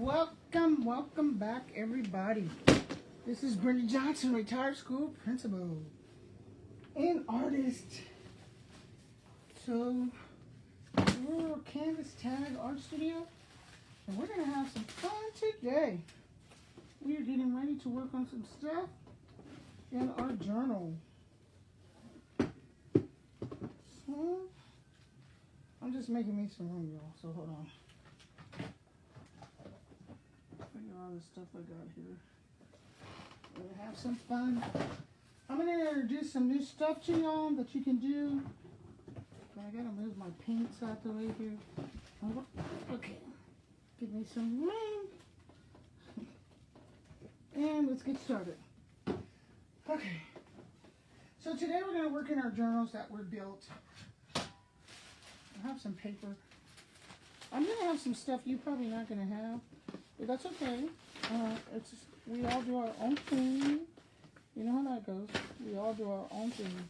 Welcome back, everybody. This is Brenda Johnson, retired school principal and artist. So, we're a Canvas Tag Art Studio, and we're going to have some fun today. We are getting ready to work on some stuff in our journal. So, I'm just making me some room, y'all, so hold on. Look at all the stuff I got here. We're going to have some fun. I'm going to introduce some new stuff to y'all that you can do. But I got to move my paints out the way here. Okay. Give me some room. And let's get started. Okay. So today we're going to work in our journals that were built. I have some paper. I'm going to have some stuff you're probably not going to have. But that's okay. We all do our own thing. You know how that goes. We all do our own thing.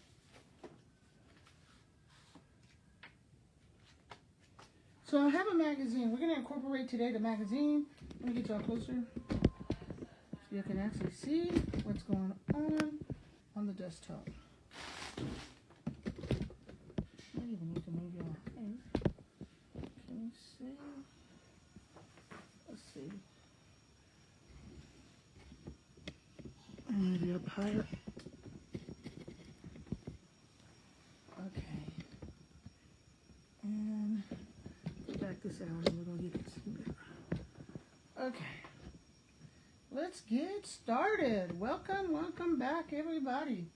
So I have a magazine. We're going to incorporate today the magazine. Let me get y'all closer so you can actually see what's going on the desktop. I don't even need to move y'all in. Can you see? Let's see. Maybe up higher. Okay. And back this out and we're going to get this better. Okay. Let's get started. Welcome back, everybody.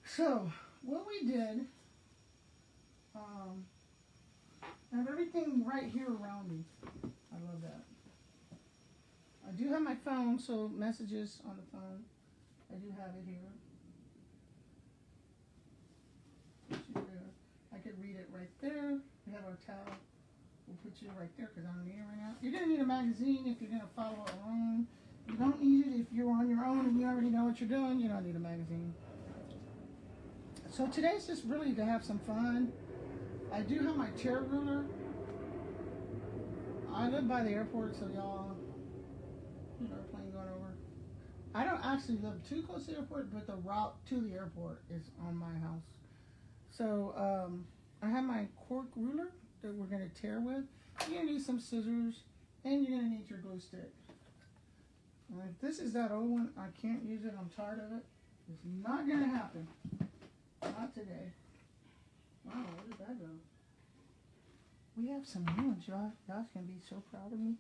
So, what we did, I have everything right here around me. I love that. I do have my phone, so messages on the phone. I do have it here. I could read it right there. We have our towel. We'll put you right there because I don't need it right now. You're going to need a magazine if you're going to follow along. You don't need it if you're on your own and you already know what you're doing. You don't need a magazine. So today's just really to have some fun. I do have my chair ruler. I live by the airport, so y'all, airplane going over. I don't actually live too close to the airport, but the route to the airport is on my house. So I have my cork ruler that we're going to tear with. You're going to need some scissors, and you're going to need your glue stick. And if this is that old one, I can't use it. I'm tired of it. It's not going to happen. Not today. Wow, where did that go? We have some new ones, y'all. Y'all can be so proud of me.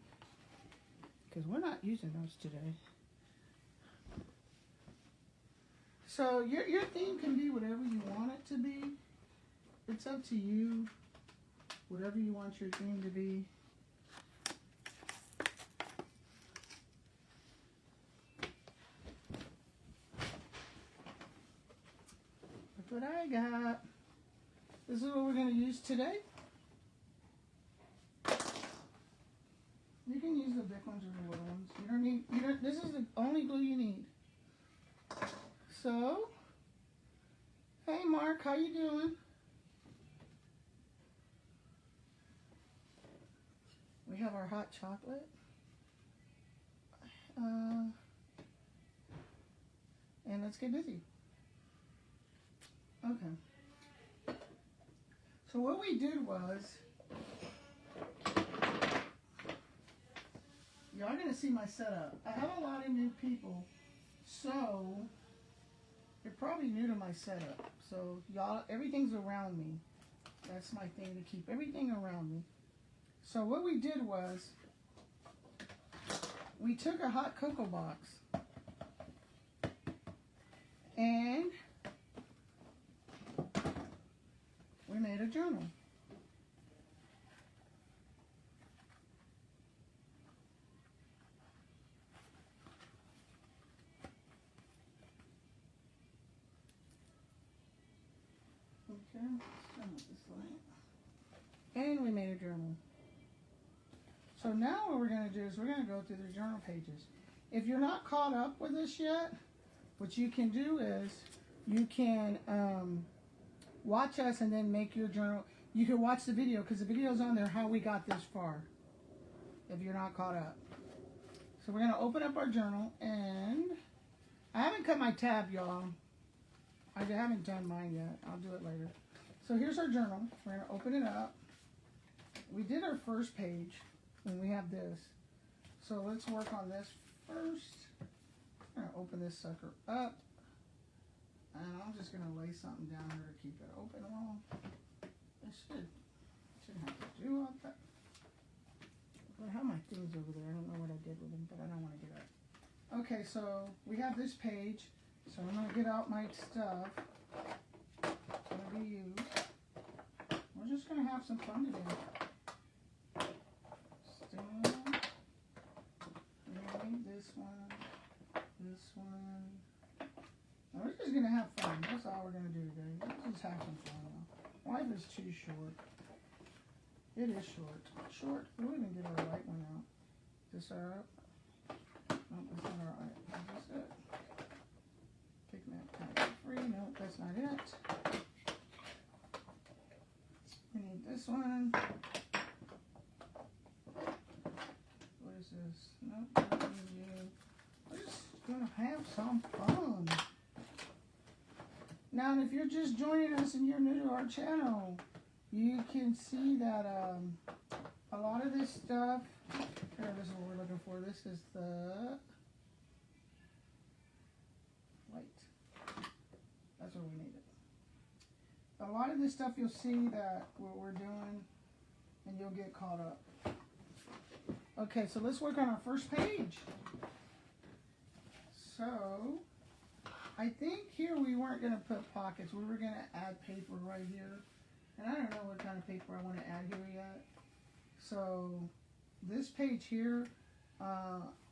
Because we're not using those today. So your theme can be whatever you want it to be. It's up to you. Whatever you want your theme to be. Look what I got. This is what we're going to use today. You can use the big ones or the little ones. This is the only glue you need. So, hey Mark, how you doing? We have our hot chocolate. And let's get busy. Okay. So what we did was, y'all are going to see my setup. I have a lot of new people, so you're probably new to my setup. So y'all, everything's around me. That's my thing, to keep everything around me. So what we did was, we took a hot cocoa box and we made a journal. Okay, and we made a journal. So now what we're going to do is we're going to go through the journal pages. If you're not caught up with this yet, what you can do is you can watch us and then make your journal. You can watch the video because the video's on there how we got this far. if you're not caught up. So we're going to open up our journal, and I haven't cut my tab, y'all. I haven't done mine yet. I'll do it later. So here's our journal. We're going to open it up. We did our first page, and we have this. So let's work on this first. I'm going to open this sucker up. And I'm just going to lay something down here to keep it open long. I shouldn't have to do all that. I have my things over there. I don't know what I did with them, but I don't want to get up. Okay, so we have this page. So I'm going to get out my stuff. It's going to be used. We're just going to have some fun today. Stand. This one. This one. Now we're just going to have fun. That's all we're going to do today. We're just have some fun now. Life is too short. It is short. Short. We'll even get our right one out. Is this our up? No, that's not our right. Is this it? Pigment pack free. No, that's not it. We need this one. What is this? Nope. We're just gonna have some fun. Now, if you're just joining us and you're new to our channel, you can see that a lot of this stuff, here, this is what we're looking for. This is the white. That's what we needed. A lot of this stuff you'll see that what we're doing, and you'll get caught up. Okay, so let's work on our first page. So, I think here we weren't going to put pockets. We were going to add paper right here. And I don't know what kind of paper I want to add here yet. So, this page here,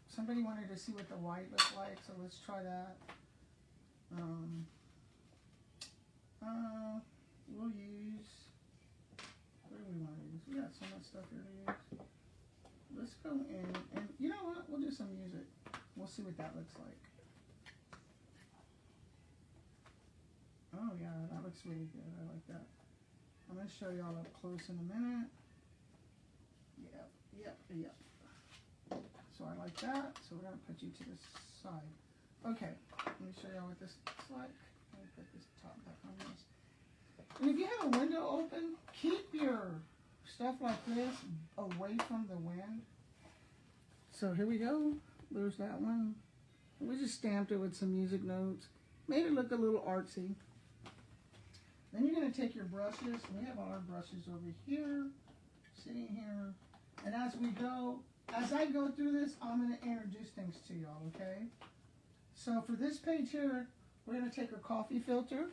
somebody wanted to see what the white looked like, so let's try that. We'll use, what do we want to use? We got so much stuff here to use. Let's go in, and you know what? We'll do some music. We'll see what that looks like. Oh yeah, that looks really good. I like that. I'm going to show y'all up close in a minute. Yep. So I like that. So we're going to put you to the side. Okay, let me show y'all what this looks like. Let me put this top back on this. And if you have a window open, keep your stuff like this away from the wind. So here we go. There's that one. We just stamped it with some music notes. Made it look a little artsy. Then you're going to take your brushes. We have all our brushes over here, sitting here. And as I go through this, I'm going to introduce things to y'all, okay? So for this page here, we're going to take our coffee filter.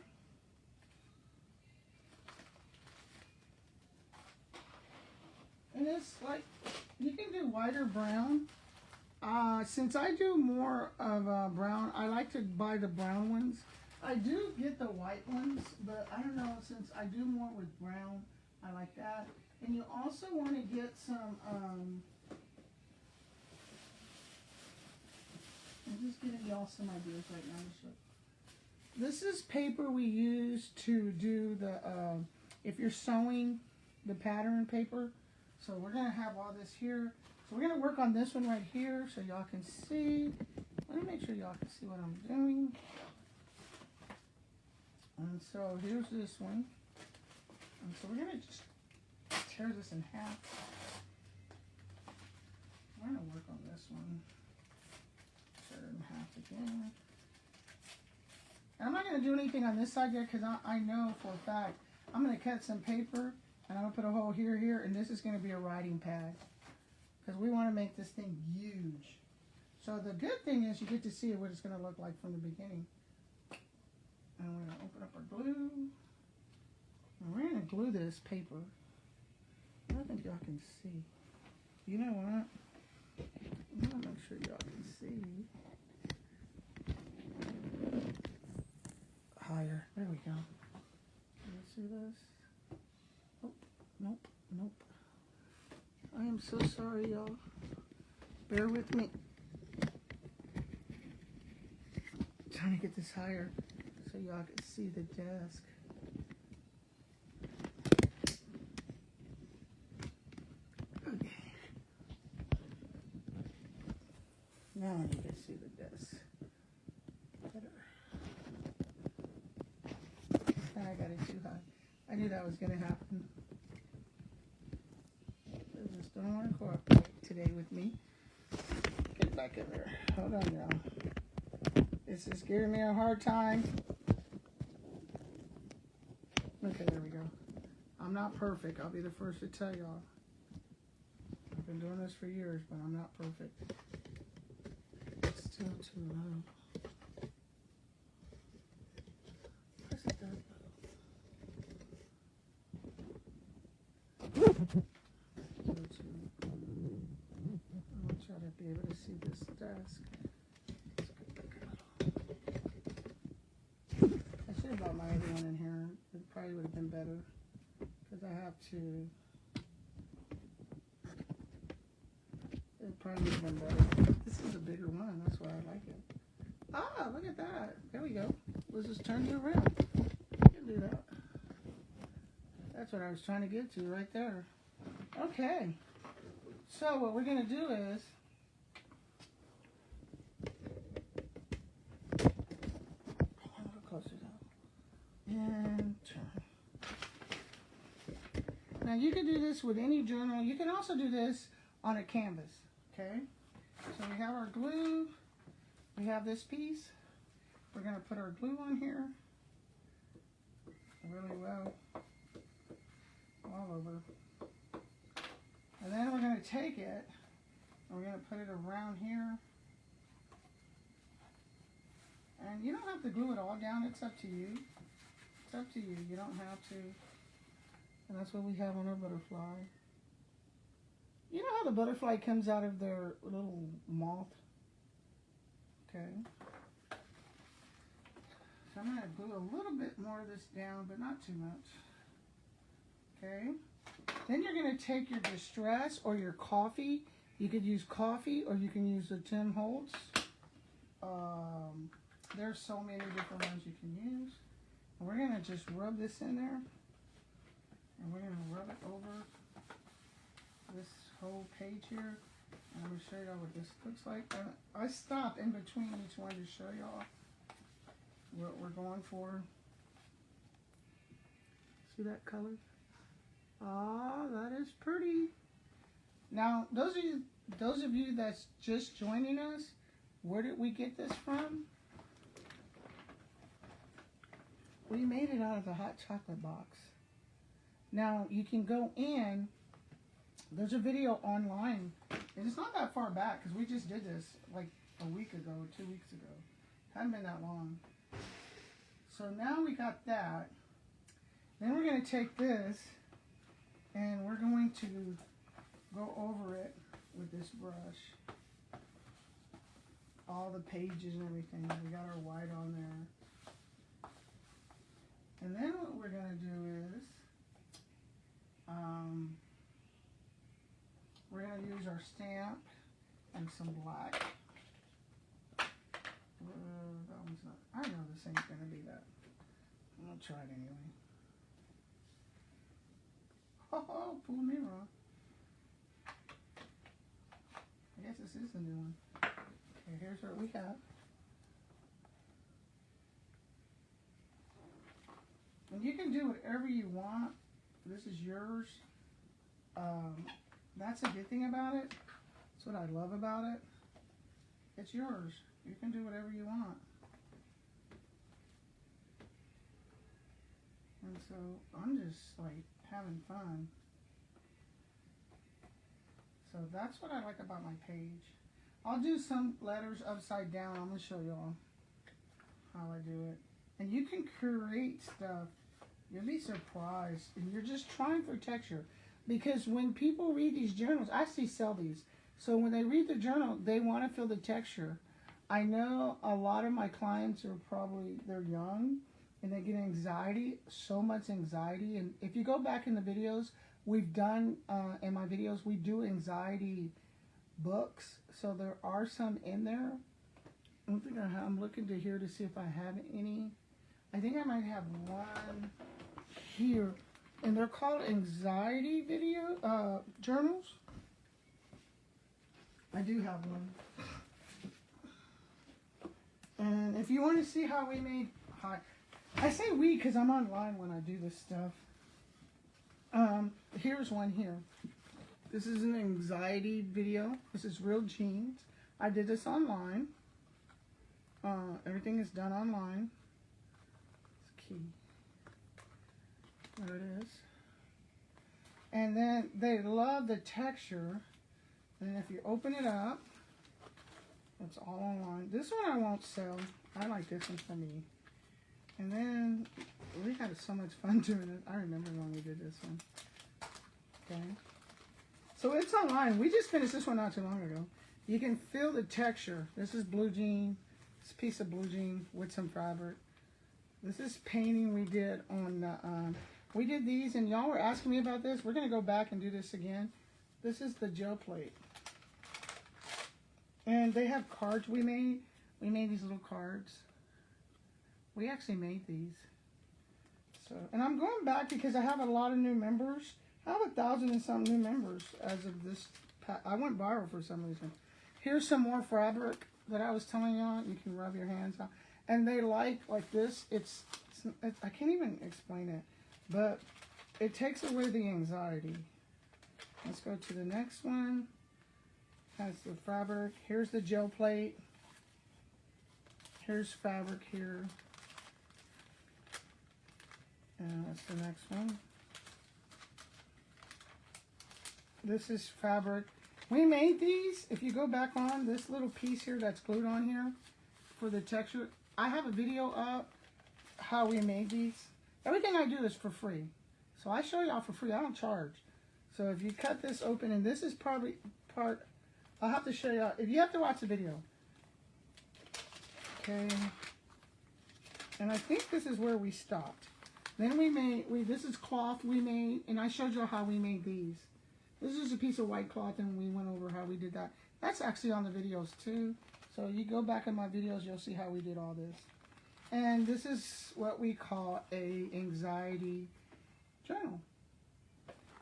And it's like, you can do white or brown. Since I do more of brown, I like to buy the brown ones. I do get the white ones, but I don't know, since I do more with brown, I like that. And you also want to get some, I'm just giving y'all some ideas right now. This is paper we use to do the, if you're sewing the pattern paper. So we're going to have all this here. So we're going to work on this one right here so y'all can see. Let me make sure y'all can see what I'm doing. And so here's this one. And so we're going to just tear this in half. We're going to work on this one. Tear it in half again. And I'm not going to do anything on this side yet because I know for a fact I'm going to cut some paper and I'm going to put a hole here, and this is going to be a writing pad because we want to make this thing huge. So the good thing is you get to see what it's going to look like from the beginning. And we're going to open up our glue. And we're going to glue this paper. I don't think y'all can see. You know what? I'm going to make sure y'all can see. Higher. There we go. Can you see this? Oh, nope. I am so sorry, y'all. Bear with me. I'm trying to get this higher so y'all can see the desk. Okay. Now you can see the desk better. And I got it too high. I knew that was going to happen. They just don't want to cooperate today with me. Get back in there. Hold on, y'all. This is giving me a hard time. Okay, there we go. I'm not perfect. I'll be the first to tell y'all. I've been doing this for years, but I'm not perfect. It's still too low. Press it that low. I'll try to be able to see this desk. I should have brought my other one in here. It probably would have been better because I have to. It probably would have been better. This is a bigger one. That's why I like it. Ah, look at that. There we go. Let's just turn you around. You can do that. That's what I was trying to get to right there. Okay. So what we're going to do is a little closer now. And turn. Now you can do this with any journal. You can also do this on a canvas. Okay. So we have our glue. We have this piece. We're going to put our glue on here really well all over. And then we're going to take it and we're going to put it around here. And you don't have to glue it all down. It's up to you. It's up to you. You don't have to. And that's what we have on our butterfly. You know how the butterfly comes out of their little moth? Okay. So I'm going to glue a little bit more of this down, but not too much. Okay. Then you're going to take your Distress or your coffee. You could use coffee or you can use the Tim Holtz. There's so many different ones you can use. And we're going to just rub this in there. And we're going to rub it over this whole page here. And I'm going to show y'all what this looks like. I stop in between each one to show y'all what we're going for. See that color? Ah, that is pretty. Now, those of you that's just joining us, where did we get this from? We made it out of a hot chocolate box. Now, you can go in. There's a video online. And it's not that far back because we just did this like a week ago, 2 weeks ago. Hadn't been that long. So now we got that. Then we're going to take this and we're going to go over it with this brush. All the pages and everything. We got our white on there. And then what we're going to do is we're going to use our stamp and some black. That one's not. I know this ain't going to be that. I'm going to try it anyway. Oh, fool me wrong. I guess this is the new one. Okay, here's what we got. And you can do whatever you want. This is yours. That's a good thing about it. That's what I love about it. It's yours. You can do whatever you want. And so I'm just like having fun. So that's what I like about my page. I'll do some letters upside down. I'm going to show y'all how I do it. And you can create stuff. You'll be surprised. And you're just trying for texture. Because when people read these journals, I actually sell these. So when they read the journal, they want to feel the texture. I know a lot of my clients are probably, they're young and they get anxiety, so much anxiety. And if you go back in the videos, we've done, in my videos, we do anxiety books. So there are some in there. I don't think I have, I'm looking to here to see if I have any. I think I might have one here. And they're called anxiety video journals. I do have one. And if you want to see how we made, I say we because I'm online when I do this stuff. Here's one here. This is an anxiety video. This is real jeans. I did this online. Everything is done online. It's key. There it is. And then they love the texture. And if you open it up, it's all online. This one I won't sell. I like this one for me. And then we had so much fun doing it. I remember when we did this one. Okay. So it's online. We just finished this one not too long ago. You can feel the texture. This is blue jean. It's a piece of blue jean with some fabric. This is painting we did on the, we did these and y'all were asking me about this. We're going to go back and do this again. This is the gel plate. And they have cards we made. We made these little cards. We actually made these. So, and I'm going back because I have a lot of new members. I have 1,000 and some new members as of this. I went viral for some reason. Here's some more fabric that I was telling y'all. You can rub your hands on. And they like this. It's I can't even explain it. But it takes away the anxiety. Let's go to the next one. Has the fabric. Here's the gel plate. Here's fabric here. And that's the next one. This is fabric. We made these. If you go back on this little piece here that's glued on here for the texture, I have a video up how we made these. Everything I do is for free. So I show y'all for free. I don't charge. So if you cut this open, and this is probably part, I'll have to show y'all. If you have to watch the video. Okay. And I think this is where we stopped. Then we made, this is cloth we made, and I showed you how we made these. This is a piece of white cloth, and we went over how we did that. That's actually on the videos too. So you go back in my videos, you'll see how we did all this. And this is what we call a anxiety journal.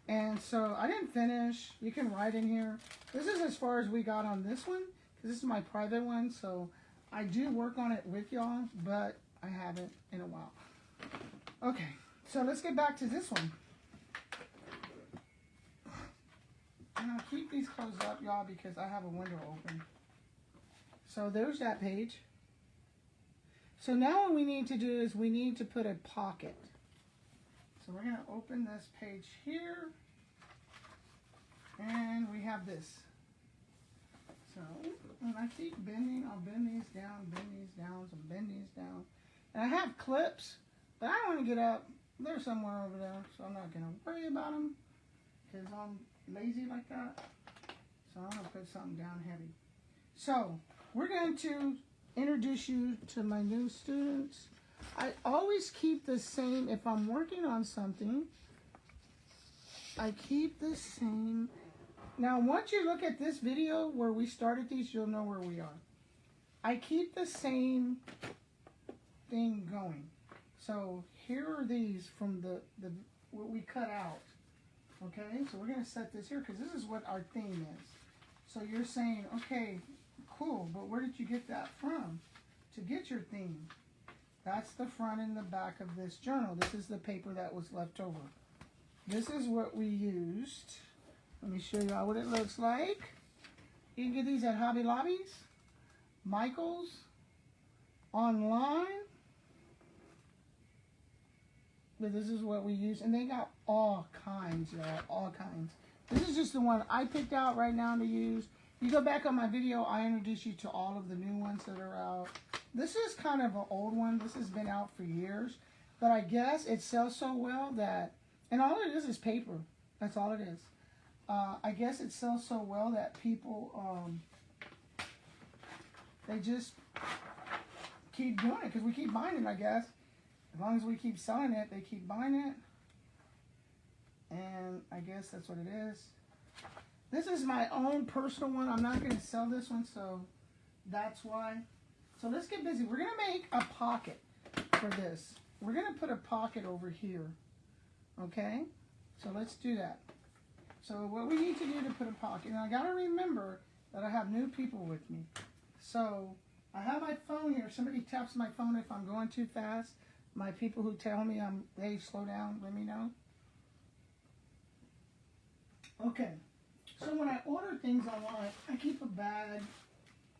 And so I didn't finish. You can write in here. This is as far as we got on this one, because this is my private one. So I do work on it with y'all, but I haven't in a while. Okay, so let's get back to this one. And I'll keep these closed up, y'all, because I have a window open. So there's that page. So now what we need to do is we need to put a pocket. So we're going to open this page here. And we have this. So when I keep bending, I'll bend these down, some bend these down. And I have clips, but I don't want to get up. They're somewhere over there, so I'm not going to worry about them because I'm lazy like that. So I'm going to put something down heavy. So we're going to introduce you to my new students. I always keep the same. If I'm working on something, I keep the same. Now, once you look at this video where we started these, you'll know where we are. I keep the same thing going. So here are these from the what we cut out. Okay, so we're going to set this here because this is what our theme is. So you're saying, okay, cool, but where did you get that from to get your theme? That's the front and the back of this journal. This is the paper that was left over. This is what we used. Let me show you all what it looks like. You can get these at Hobby Lobbies, Michael's, online. But this is what we use. And they got all kinds, y'all, all kinds. This is just the one I picked out right now to use. You go back on my video, I introduce you to all of the new ones that are out. This is kind of an old one. This has been out for years. But I guess it sells so well that, and all it is paper. That's all it is. I guess it sells so well that people, they just keep doing it because we keep buying it, I guess. As long as we keep selling it, they keep buying it. And I guess that's what it is. This is my own personal one. I'm not going to sell this one, so that's why. So let's get busy. We're going to make a pocket for this. We're going to put a pocket over here. Okay? So let's do that. So what we need to do to put a pocket, and I got to remember that I have new people with me. So I have my phone here. Somebody taps my phone if I'm going too fast. My people who tell me hey, slow down, let me know. Okay, so when I order things online, I keep a bag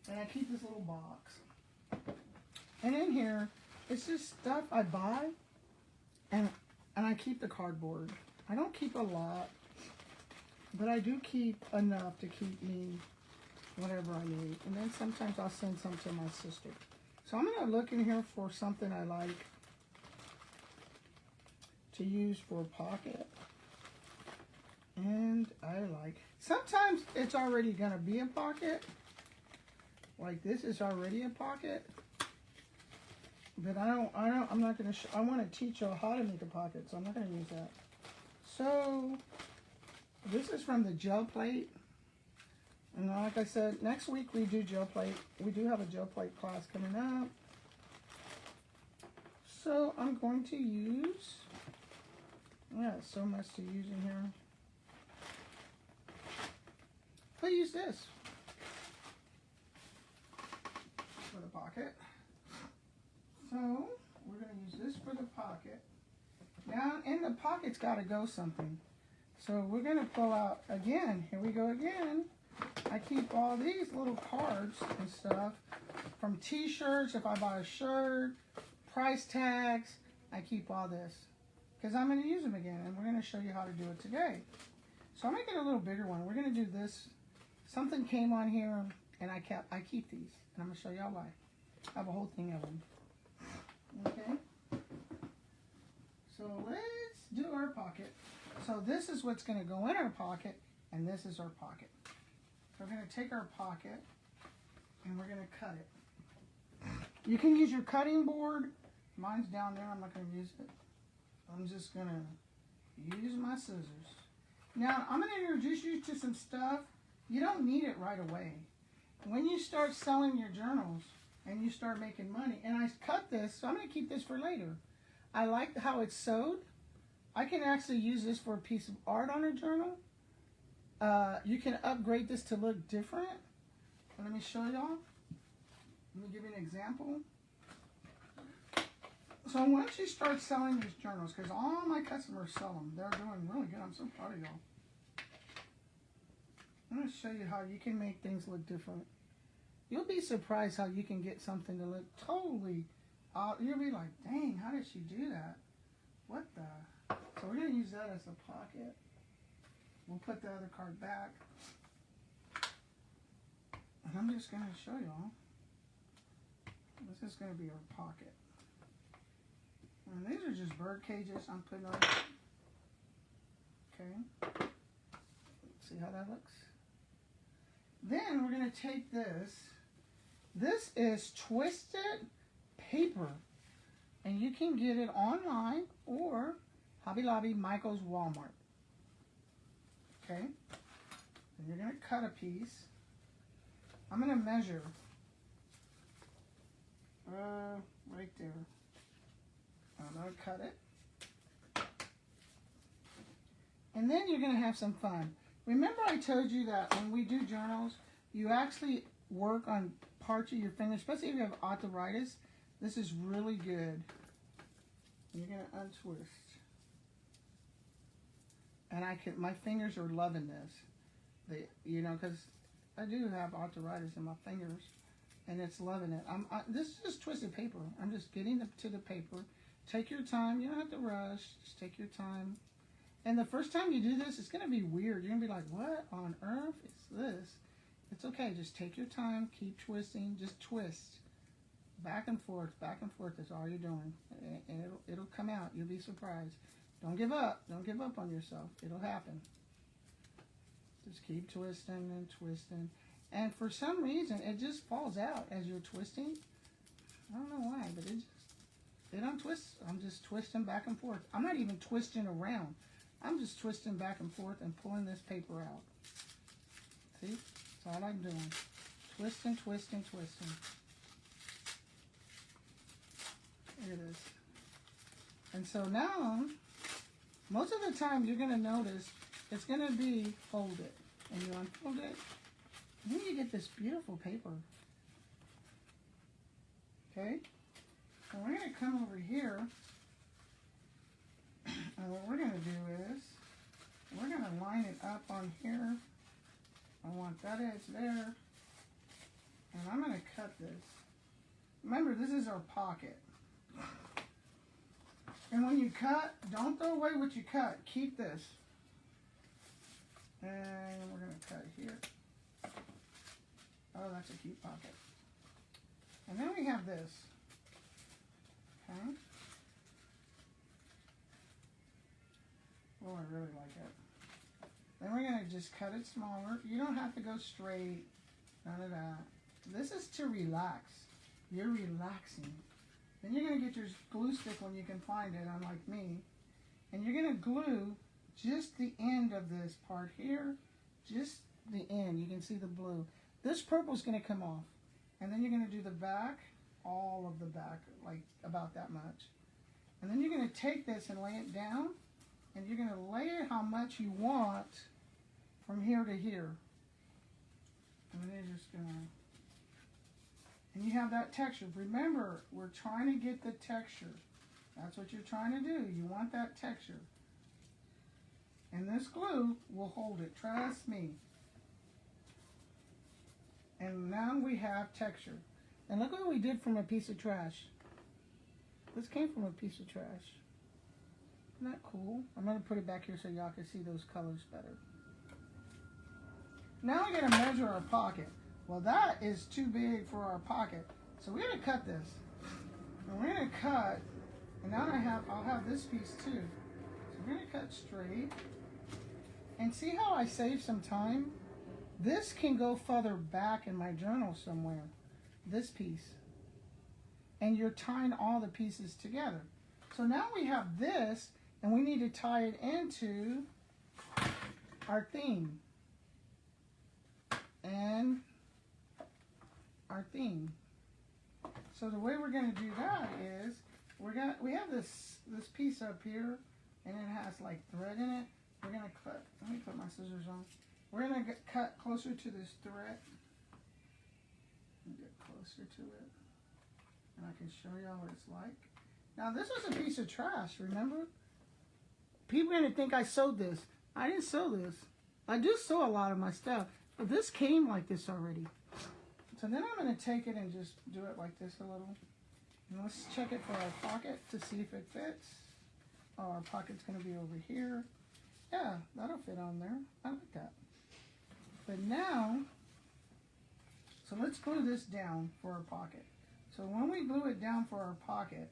and I keep this little box. And in here, it's just stuff I buy and I keep the cardboard. I don't keep a lot, but I do keep enough to keep me whatever I need. And then sometimes I'll send some to my sister. So I'm going to look in here for something I like to use for a pocket. And I like, sometimes it's already going to be a pocket. Like this is already a pocket. But I'm not going to, I want to teach y'all how to make a pocket, so I'm not going to use that. So this is from the gel plate. And like I said, next week we do gel plate. We do have a gel plate class coming up. So I'm going to use, so much to use in here. I'll use this for the pocket. So we're going to use this for the pocket. Now in the pocket's got to go something. So we're going to pull out again. Here we go again. I keep all these little cards and stuff from t-shirts, if I buy a shirt, price tags. I keep all this because I'm going to use them again, and we're going to show you how to do it today. So I'm making a little bigger one. We're going to do this. Something came on here, and I keep these, and I'm going to show y'all why. I have a whole thing of them. Okay. So let's do our pocket. So this is what's going to go in our pocket, and this is our pocket. So we're going to take our pocket, and we're going to cut it. You can use your cutting board. Mine's down there. I'm not going to use it. I'm just going to use my scissors. Now, I'm going to introduce you to some stuff. You don't need it right away. When you start selling your journals and you start making money, and I cut this, so I'm going to keep this for later. I like how it's sewed. I can actually use this for a piece of art on a journal. You can upgrade this to look different. Let me show y'all. Let me give you an example. So once you start selling these journals, because all my customers sell them, they're doing really good. I'm so proud of y'all. I'm going to show you how you can make things look different. You'll be surprised how you can get something to look totally out. You'll be like, dang, how did she do that? What the? So we're going to use that as a pocket. We'll put the other card back. And I'm just going to show y'all. This is going to be our pocket. And these are just bird cages I'm putting on. Okay. Let's see how that looks. Then we're going to take this. This is twisted paper. And you can get it online or Hobby Lobby, Michael's, Walmart. Okay. And you're going to cut a piece. I'm going to measure right there. I'm going to cut it. And then you're going to have some fun. Remember I told you that when we do journals, you actually work on parts of your fingers, especially if you have arthritis. This is really good. You're going to untwist. And my fingers are loving this. Because I do have arthritis in my fingers, and it's loving it. This is just twisted paper. I'm just getting to the paper. Take your time. You don't have to rush. Just take your time. And the first time you do this, it's going to be weird. You're going to be like, what on earth is this? It's okay. Just take your time. Keep twisting. Just twist. Back and forth. Back and forth is all you're doing. And it'll come out. You'll be surprised. Don't give up. Don't give up on yourself. It'll happen. Just keep twisting and twisting. And for some reason, it just falls out as you're twisting. I don't know why, but it untwists. I'm just twisting back and forth. I'm not even twisting around. I'm just twisting back and forth and pulling this paper out. See? That's all I'm doing. Twisting, twisting, twisting. Look at this. And so now, most of the time you're going to notice it's going to be folded. And you unfold it. And then you get this beautiful paper. Okay? And we're going to come over here, and what we're going to do is, we're going to line it up on here. I want that edge there, and I'm going to cut this. Remember, this is our pocket. And when you cut, don't throw away what you cut. Keep this. And we're going to cut here. Oh, that's a cute pocket. And then we have this. Okay. Oh, I really like it. Then we're going to just cut it smaller. You don't have to go straight. None of that. This is to relax. You're relaxing. Then you're going to get your glue stick when you can find it, unlike me. And you're going to glue just the end of this part here. Just the end. You can see the blue. This purple is going to come off. And then you're going to do the back, all of the back, like about that much. And then you're going to take this and lay it down. And you're going to lay it how much you want from here to here. And then you're just going to... And you have that texture. Remember, we're trying to get the texture. That's what you're trying to do. You want that texture. And this glue will hold it. Trust me. And now we have texture. And look what we did from a piece of trash. This came from a piece of trash. Isn't that cool? I'm going to put it back here so y'all can see those colors better. Now we're going to measure our pocket. Well, that is too big for our pocket. So we're going to cut this. And we're going to cut, and now I'll have this piece too. So we're going to cut straight. And see how I save some time? This can go further back in my journal somewhere. This piece. And you're tying all the pieces together. So now we have this, and we need to tie it into our theme. And our theme. So the way we're going to do that is we have this piece up here, and it has like thread in it. We're going to cut. Let me put my scissors on. We're going to cut closer to this thread. Get closer to it, and I can show y'all what it's like. Now this was a piece of trash. Remember? People are going to think I sewed this. I didn't sew this. I do sew a lot of my stuff, but this came like this already. So then I'm going to take it and just do it like this a little. And let's check it for our pocket to see if it fits. Oh, our pocket's going to be over here. Yeah, that'll fit on there. I like that. But now, so let's glue this down for our pocket. So when we glue it down for our pocket,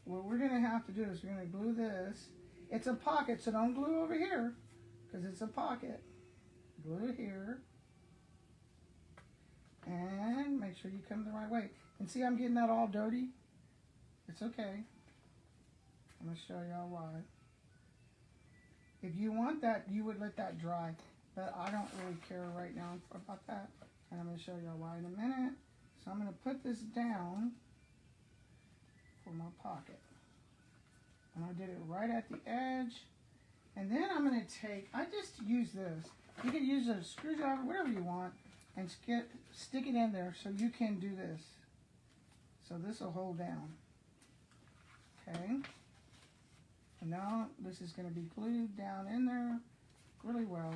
what we're going to have to do is we're going to glue this. It's a pocket, so don't glue over here because it's a pocket. Glue it here. And make sure you come the right way. And see, I'm getting that all dirty. It's okay. I'm going to show y'all why. If you want that, you would let that dry. But I don't really care right now about that. And I'm going to show y'all why in a minute. So I'm going to put this down for my pocket. And I did it right at the edge. And then I'm going to take, I just use this. You can use a screwdriver, whatever you want. And stick it in there so you can do this. So this will hold down. Okay. And now this is going to be glued down in there really well.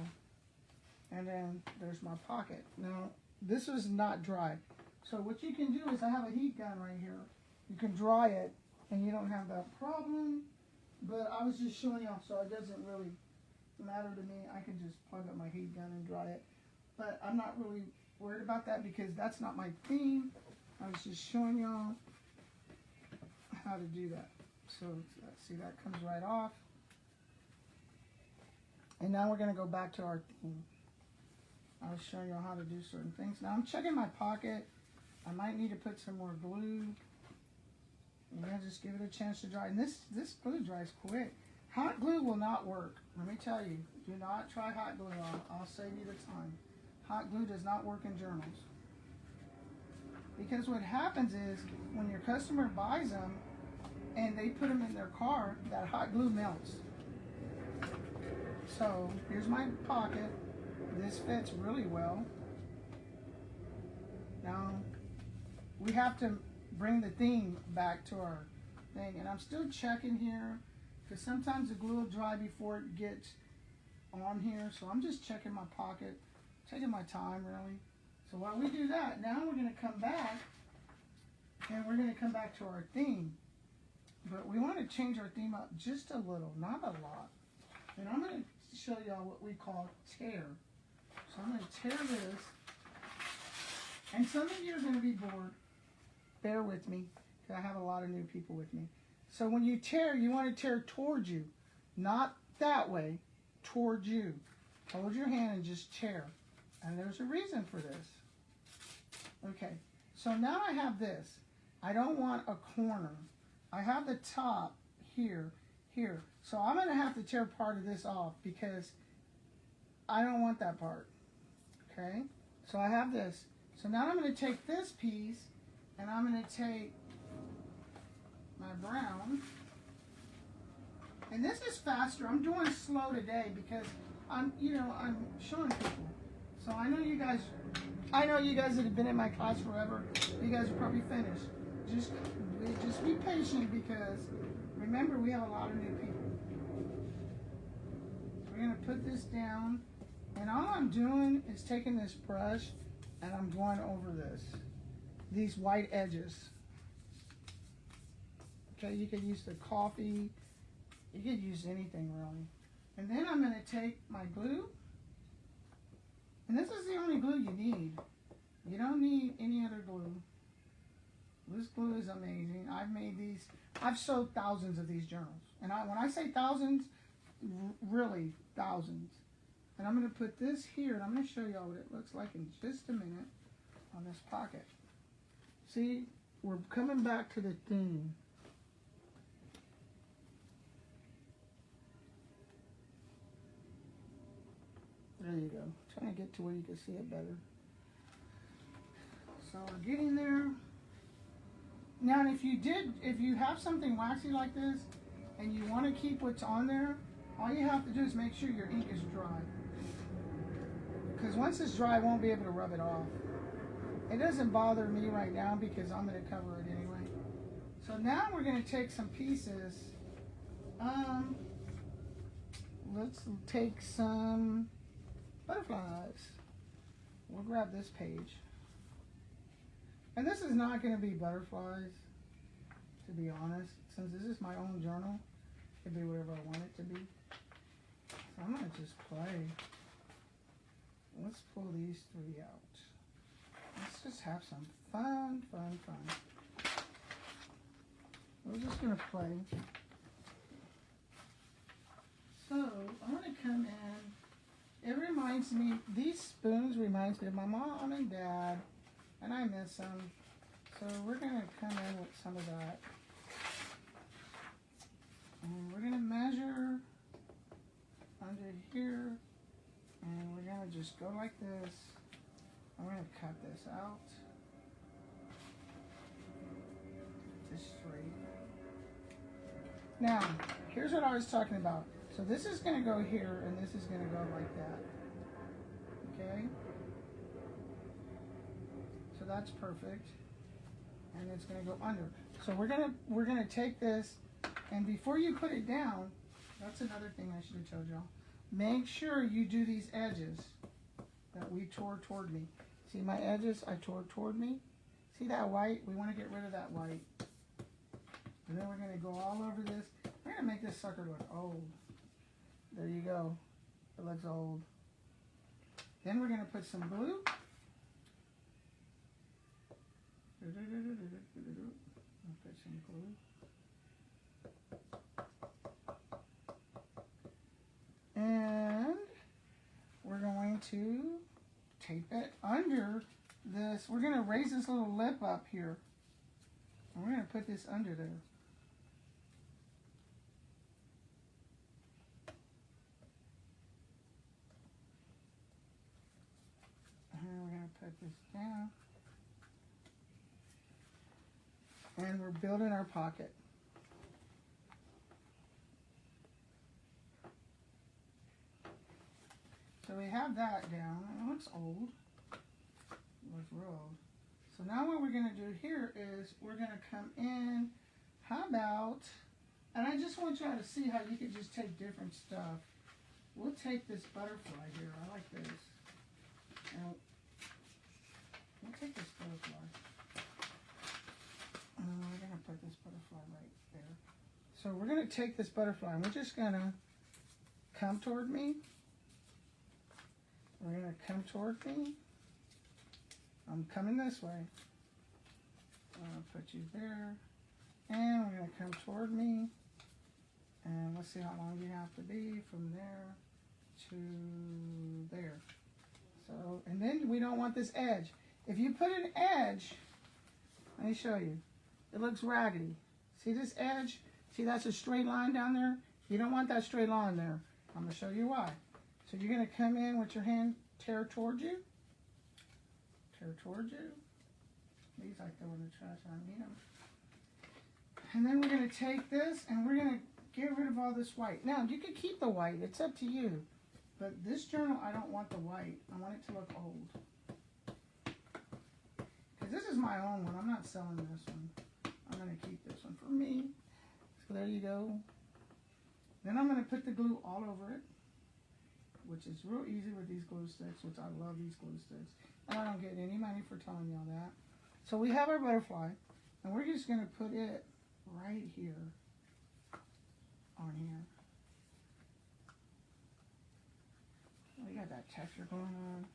And then there's my pocket. Now this is not dry. So what you can do is I have a heat gun right here. You can dry it and you don't have that problem. But I was just showing y'all so it doesn't really matter to me. I can just plug up my heat gun and dry it. But I'm not really worried about that because that's not my theme. I was just showing y'all how to do that. So let's see, that comes right off. And now we're going to go back to our theme. I was showing y'all how to do certain things. Now I'm checking my pocket. I might need to put some more glue. Yeah, just give it a chance to dry. And this glue dries quick. Hot glue will not work. Let me tell you, do not try hot glue. I'll save you the time. Hot glue does not work in journals. Because what happens is when your customer buys them and they put them in their car, that hot glue melts. So here's my pocket. This fits really well. Now we have to bring the theme back to our thing. And I'm still checking here because sometimes the glue will dry before it gets on here. So I'm just checking my pocket, taking my time really. So while we do that, now we're going to come back and we're going to come back to our theme. But we want to change our theme up just a little, not a lot. And I'm going to show y'all what we call tear. So I'm going to tear this. And some of you are going to be bored. Bear with me, because I have a lot of new people with me. So when you tear, you want to tear towards you. Not that way, towards you. Hold your hand and just tear. And there's a reason for this. Okay, so now I have this. I don't want a corner. I have the top here, here. So I'm going to have to tear part of this off because I don't want that part. Okay, so I have this. So now I'm going to take this piece and I'm going to take my brown. And this is faster. I'm doing slow today because I'm showing people. So I know you guys that have been in my class forever, you guys are probably finished. Just be patient because remember we have a lot of new people. We're going to put this down and all I'm doing is taking this brush and I'm going over these white edges. Okay, you could use the coffee, you could use anything really. And then I'm going to take my glue, and this is the only glue you need. You don't need any other glue. This glue is amazing. I've sewed thousands of these journals. And when I say thousands, really thousands. And I'm going to put this here, and I'm going to show y'all what it looks like in just a minute on this pocket. See, we're coming back to the theme. There you go. Trying to get to where you can see it better. So we're getting there. Now, if you have something waxy like this, and you want to keep what's on there, all you have to do is make sure your ink is dry. Because once it's dry, I won't be able to rub it off. It doesn't bother me right now because I'm going to cover it anyway. So now we're going to take some pieces. Let's take some butterflies. We'll grab this page. And this is not going to be butterflies, to be honest. Since this is my own journal, it can be whatever I want it to be. So I'm going to just play. Let's pull these three out. Let's just have some fun. We're just going to play. So I'm going to come in. It reminds me, these spoons reminds me of my mom and dad, and I miss them. So we're going to come in with some of that. And we're going to measure under here, and we're going to just go like this. I'm going to cut this out. Just straight. Now, here's what I was talking about. So this is going to go here, and this is going to go like that. Okay? So that's perfect. And it's going to go under. So we're gonna take this, and before you put it down, that's another thing I should have told y'all. Make sure you do these edges that we tore toward me. See my edges I tore toward me? See that white? We want to get rid of that white. And then we're going to go all over this. We're going to make this sucker look old. There you go. It looks old. Then we're going to put some glue. Put some glue. And we're going to tape it under this. We're going to raise this little lip up here. And we're going to put this under there. And we're going to put this down. And we're building our pocket. So we have that down. It looks old. It looks real old. So now what we're going to do here is we're going to come in, how about, and I just want y'all to see how you can just take different stuff. We'll take this butterfly here. I like this. And we'll take this butterfly. We're going to put this butterfly right there. So we're going to take this butterfly and we're just going to come toward me. We're going to come toward me. I'm coming this way. I'm going to put you there. And we're going to come toward me. And let's see how long you have to be from there to there. So, and then we don't want this edge. If you put an edge, let me show you. It looks raggedy. See this edge? See, that's a straight line down there? You don't want that straight line there. I'm going to show you why. So you're going to come in with your hand, tear towards you. Tear towards you. These I throw in the trash. I need them. And then we're going to take this and we're going to get rid of all this white. Now, you can keep the white. It's up to you. But this journal, I don't want the white. I want it to look old. Because this is my own one. I'm not selling this one. I'm going to keep this one for me. So there you go. Then I'm going to put the glue all over it, which is real easy with these glue sticks, which I love these glue sticks. And I don't get any money for telling y'all that. So we have our butterfly, and we're just going to put it right here on here. We got that texture going on.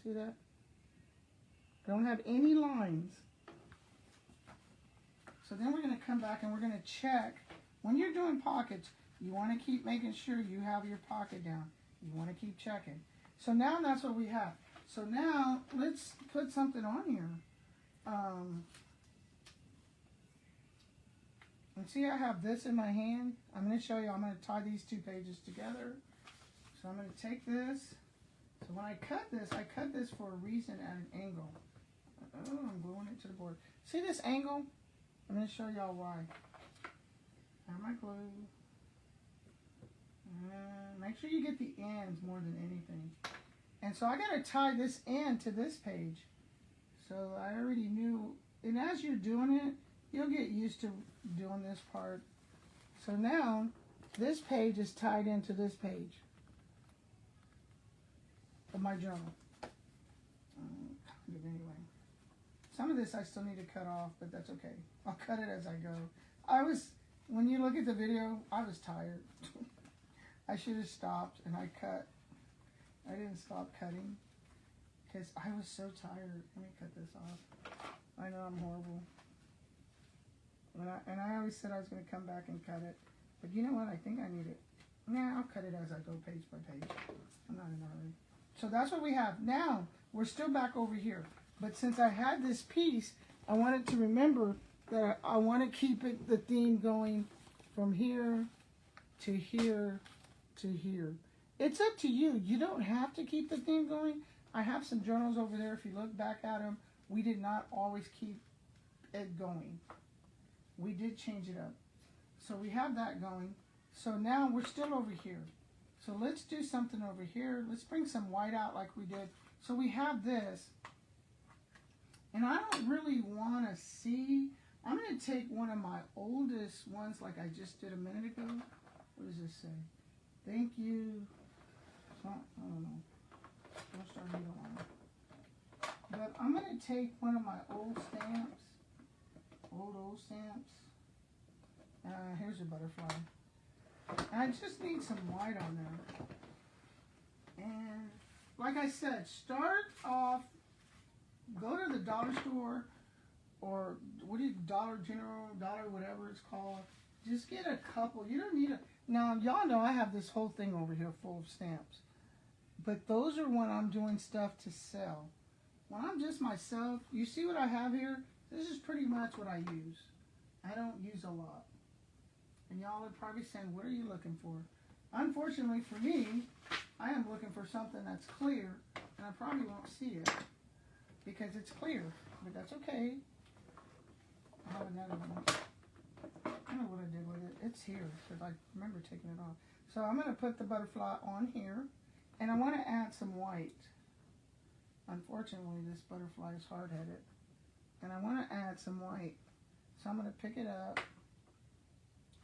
See that? Don't have any lines. So then we're going to come back and we're going to check. When you're doing pockets, you want to keep making sure you have your pocket down. You want to keep checking. So now that's what we have. So now let's put something on here. And see, I have this in my hand. I'm going to show you. I'm going to tie these two pages together. So I'm going to take this. So when I cut this for a reason at an angle. Oh, I'm gluing it to the board. See this angle? I'm going to show y'all why. Have my glue. Make sure you get the ends more than anything. And so I got to tie this end to this page. So I already knew. And as you're doing it, you'll get used to doing this part. So now this page is tied into this page of my journal. Kind of anyway. Some of this I still need to cut off, but that's okay. I'll cut it as I go. When you look at the video, I was tired. I should have stopped and I cut. I didn't stop cutting because I was so tired. Let me cut this off. I know I'm horrible. And I always said I was going to come back and cut it. But you know what? I think I need it. Nah, I'll cut it as I go page by page. I'm not in a hurry. So that's what we have. Now, we're still back over here. But since I had this piece, I wanted to remember that I want to keep the theme going from here to here to here. It's up to you. You don't have to keep the theme going. I have some journals over there. If you look back at them, we did not always keep it going. We did change it up. So we have that going. So now we're still over here. So let's do something over here. Let's bring some white out like we did. So we have this. And I don't really want to see. I'm going to take one of my oldest ones like I just did a minute ago. What does this say? Thank you. I don't know. Don't start either one. But I'm going to take one of my old stamps. Old stamps. Here's a butterfly. And I just need some white on there. And like I said, start off, go to the dollar store or Dollar General, Dollar whatever it's called. Just get a couple. You don't need a... Now, y'all know I have this whole thing over here full of stamps. But those are when I'm doing stuff to sell. When I'm just myself, you see what I have here? This is pretty much what I use. I don't use a lot. And y'all are probably saying, what are you looking for? Unfortunately for me, I am looking for something that's clear, and I probably won't see it because it's clear, but that's okay. I have another one. I don't know what I did with it. It's here, because I remember taking it off. So I'm going to put the butterfly on here, and I want to add some white. Unfortunately, this butterfly is hard-headed. And I want to add some white. So I'm going to pick it up.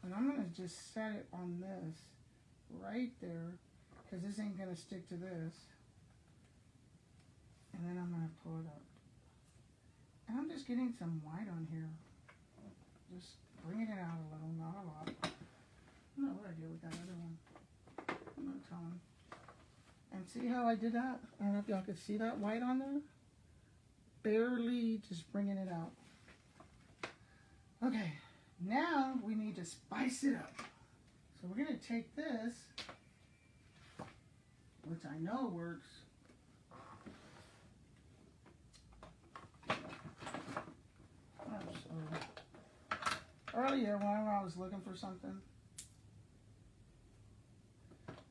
And I'm going to just set it on this right there. Because this ain't going to stick to this. And then I'm going to pull it up. And I'm just getting some white on here. Just bringing it out a little, not a lot. I don't know what I did with that other one. I'm not telling. And see how I did that? I don't know if y'all could see that white on there. Barely just bringing it out. Okay, now we need to spice it up. So we're going to take this, which I know works. Earlier, whenever I was looking for something,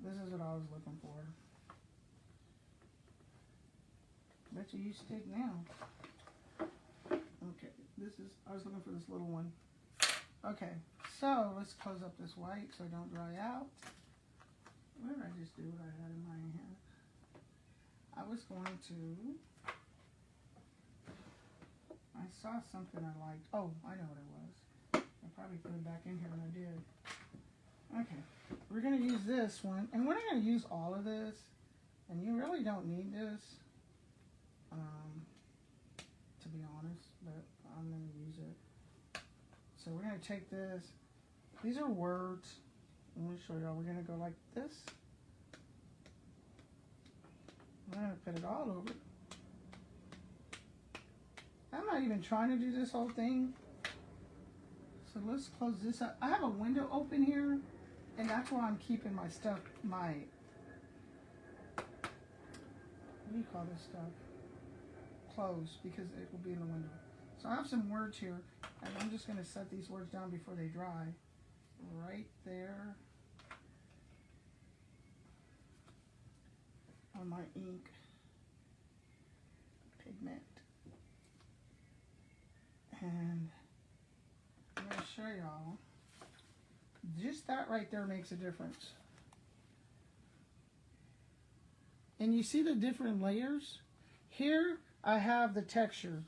this is what I was looking for. Bet you stick now. Okay, I was looking for this little one. Okay, so let's close up this white so it don't dry out. What did I just do what I had in my hand? I was going to, I saw something I liked. Oh, I know what it was. I probably put it back in here and I did. Okay, we're going to use this one. And we're not going to use all of this. And you really don't need this, to be honest. But I'm going to use it. So we're going to take this. These are words. Let me show y'all. We're going to go like this. I'm going to put it all over. I'm not even trying to do this whole thing. So let's close this up. I have a window open here, and that's why I'm keeping my stuff, what do you call this stuff? Closed, because it will be in the window. So I have some words here, and I'm just going to set these words down before they dry. Right there on my ink pigment. And I'm going to show y'all. Just that right there makes a difference. And you see the different layers? Here, I have the texture.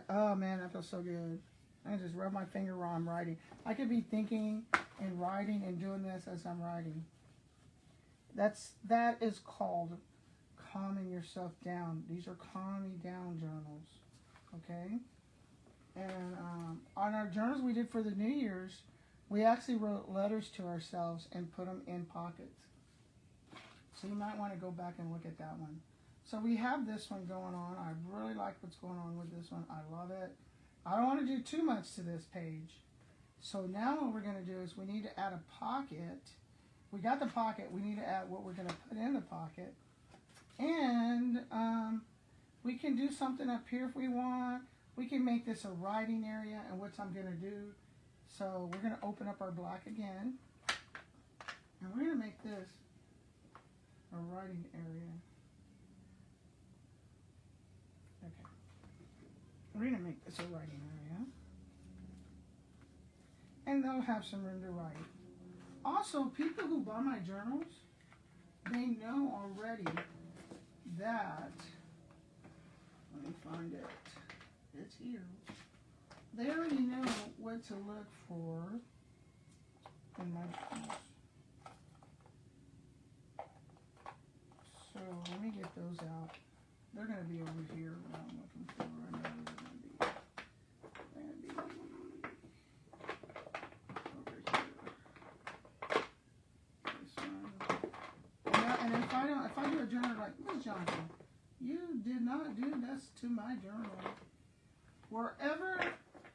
Oh man, that feels so good. I can just rub my finger while I'm writing. I could be thinking and writing and doing this as I'm writing. That is called calming yourself down. These are calm me down journals. Okay? And on our journals we did for the New Year's, we actually wrote letters to ourselves and put them in pockets. So you might want to go back and look at that one. So we have this one going on. I really like what's going on with this one. I love it. I don't want to do too much to this page. So now what we're going to do is we need to add a pocket. We got the pocket. We need to add what we're going to put in the pocket. And we can do something up here if we want. We can make this a writing area, and what I'm going to do. So we're going to open up our black again. And we're going to make this a writing area. Okay. We're going to make this a writing area. And they'll have some room to write. Also, people who buy my journals, they know already that, let me find it, it's here. They already know what to look for in my journals. So let me get those out. They're going to be over here, what I'm looking for. I know they're going to be over here. This one. And if I do a journal like Ms. Johnson, you did not do this to my journal. Wherever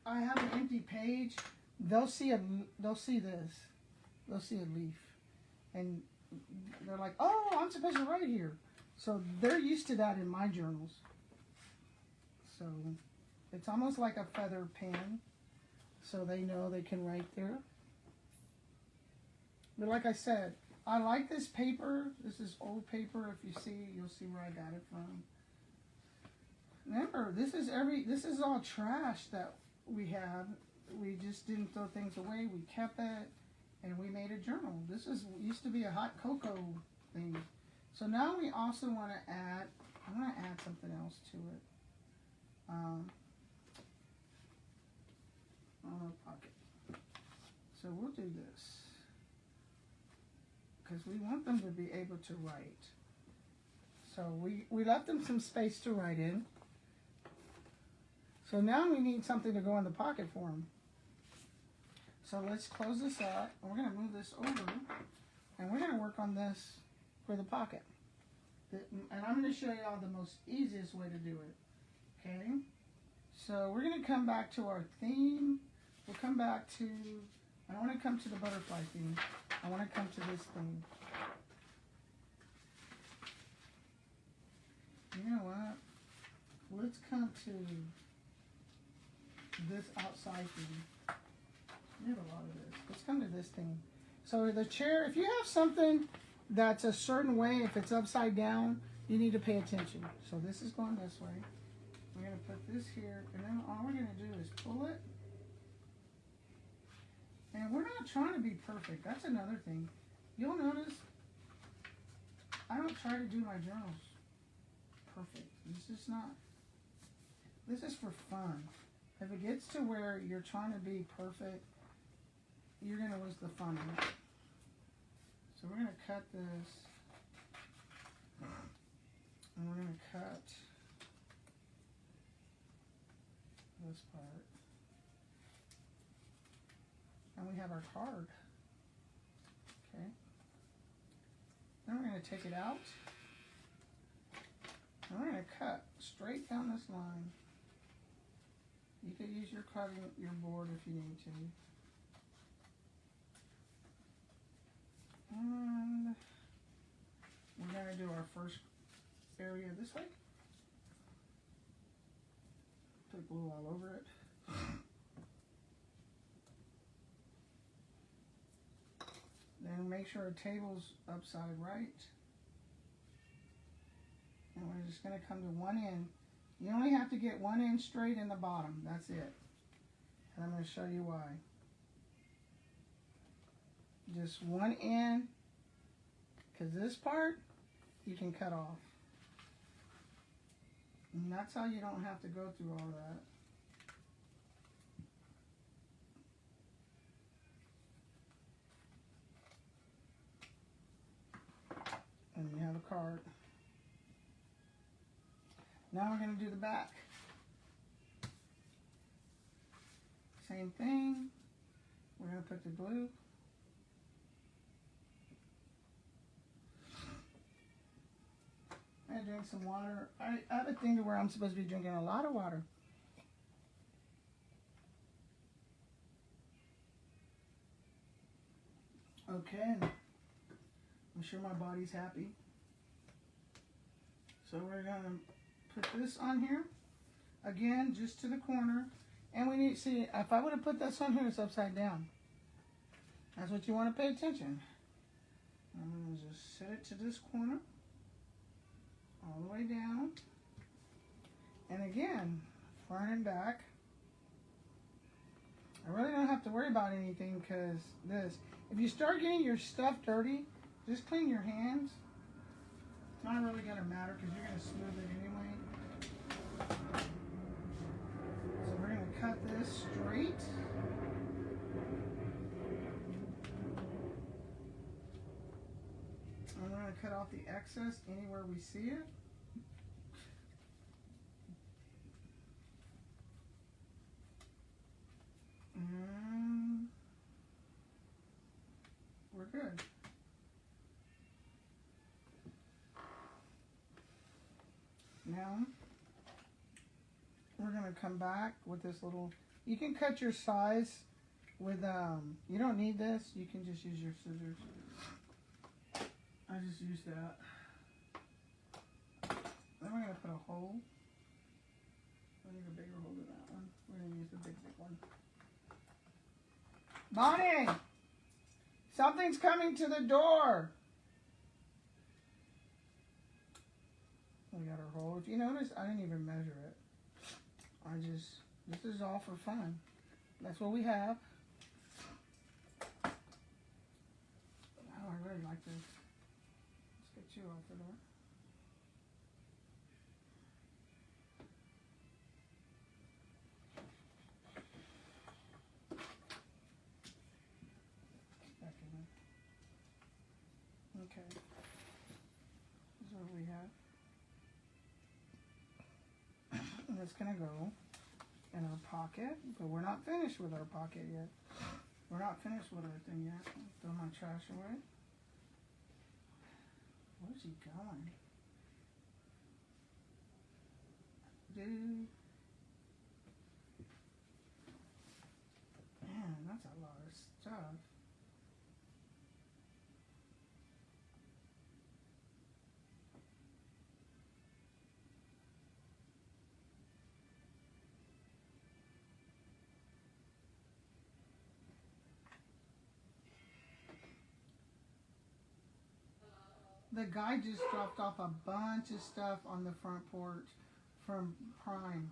I have an empty page, they'll see this. They'll see a leaf, and they're like, "Oh, I'm supposed to write here." So they're used to that in my journals. So it's almost like a feather pen, so they know they can write there. But like I said, I like this paper. This is old paper. If you see, you'll see where I got it from. Remember, this is all trash that we have. We just didn't throw things away. We kept it, and we made a journal. This used to be a hot cocoa thing. So now we also want to add I'm going to add something else to it. Pocket. So we'll do this because we want them to be able to write. So we left them some space to write in. So now we need something to go in the pocket for them. So let's close this up. And we're going to move this over. And we're going to work on this for the pocket. And I'm going to show you all the most easiest way to do it. Okay? So we're going to come back to our theme. We'll come back to, I don't want to come to the butterfly theme. I want to come to this theme. You know what? Let's come to this outside theme. We have a lot of this. Let's come to this thing. So the chair, if you have something that's a certain way, if it's upside down, you need to pay attention. So this is going this way. We're going to put this here, and then all we're going to do is pull it. And we're not trying to be perfect. That's another thing. You'll notice I don't try to do my journals perfect. This is not. This is for fun. If it gets to where you're trying to be perfect, you're going to lose the fun of it. So we're going to cut this. And we're going to cut this part. And we have our card. Okay. Then we're going to take it out. And we're going to cut straight down this line. You could use your board if you need to. And we're going to do our first area this way. Put glue all over it. Then make sure our table's upside right. And we're just going to come to one end. You only have to get one end straight in the bottom. That's it. And I'm going to show you why. Just one end, because this part you can cut off. And that's how you don't have to go through all that. And you have a card. Now we're going to do the back. Same thing. We're going to put the glue. I drink some water. I have a thing to where I'm supposed to be drinking a lot of water. Okay. I'm sure my body's happy. So we're going to put this on here. Again, just to the corner. And we need to see, if I would have put this on here, it's upside down. That's what you want to pay attention. I'm going to just set it to this corner. All the way down. And again, front and back. I really don't have to worry about anything because this. If you start getting your stuff dirty, just clean your hands. It's not really going to matter because you're going to smooth it anyway. So we're going to cut this straight. And we're going to cut off the excess anywhere we see it. And we're good. Now, we're going to come back with this little, you can cut your size with, you don't need this, you can just use your scissors. I just use that. Then we're going to put a hole. I need a bigger hole than that one. We're going to use the big one. Bonnie! Something's coming to the door! We got our hole. If you notice, I didn't even measure it. This is all for fun. That's what we have. Oh, I really like this. Let's get you off of there. Okay. This is what we have. And it's gonna go in our pocket, but we're not finished with our pocket yet. We're not finished with our thing yet. Throw my trash away. Where's he going? Dude. Man, that's a lot of stuff. The guy just dropped off a bunch of stuff on the front porch from Prime.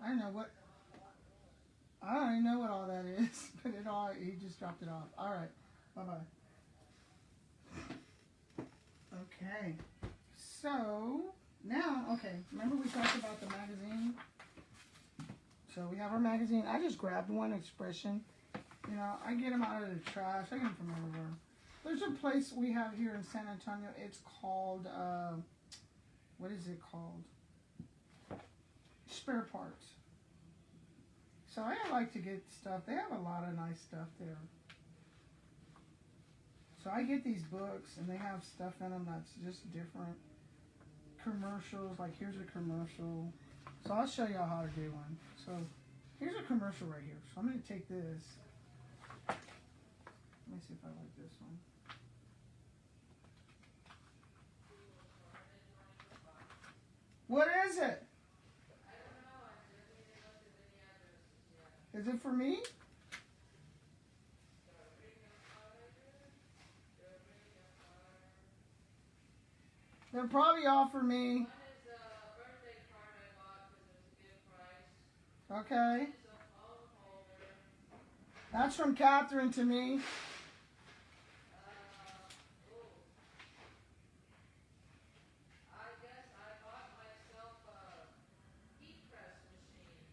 I don't know what. I don't even know what all that is, but he just dropped it off. All right, bye bye. Okay, so now, remember we talked about the magazine? So we have our magazine. I just grabbed one Expression. You know, I get them out of the trash. I get them from everywhere. There's a place we have here in San Antonio. It's called, what is it called? Spare Parts. So I like to get stuff. They have a lot of nice stuff there. So I get these books, and they have stuff in them that's just different. Commercials, like here's a commercial. So I'll show y'all how to do one. So here's a commercial right here. So I'm going to take this. Let me see if I like this one. What is it? Is it for me? They're probably all for me. Okay. That's from Catherine to me.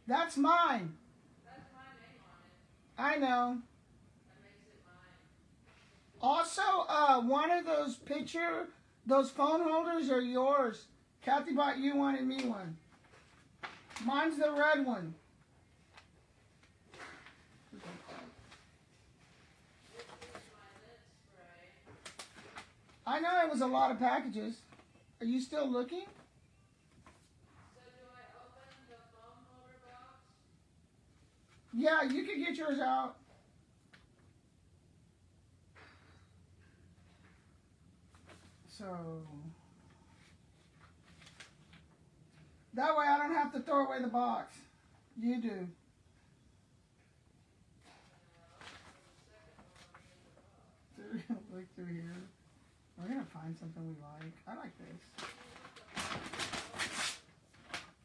That's mine. That's my name on it. I know. That makes it mine. Also, one of those phone holders are yours. Kathy bought you one and me one. Mine's the red one. I know it was a lot of packages. Are you still looking? Yeah, you can get yours out. So that way I don't have to throw away the box. You do. Look through here. We're gonna find something we like. I like this.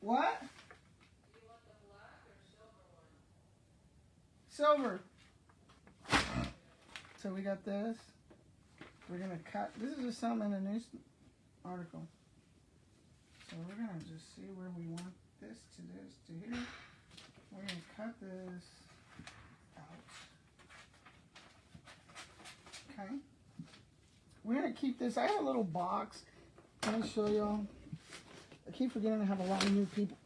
What? Do you want the black or silver one? Silver. So we got this. We're gonna cut. This is just something in the news article. So we're gonna just see where we want this to here. We're gonna cut this out. Okay. We're gonna keep this. I have a little box. I'm gonna show y'all. I keep forgetting I have a lot of new people.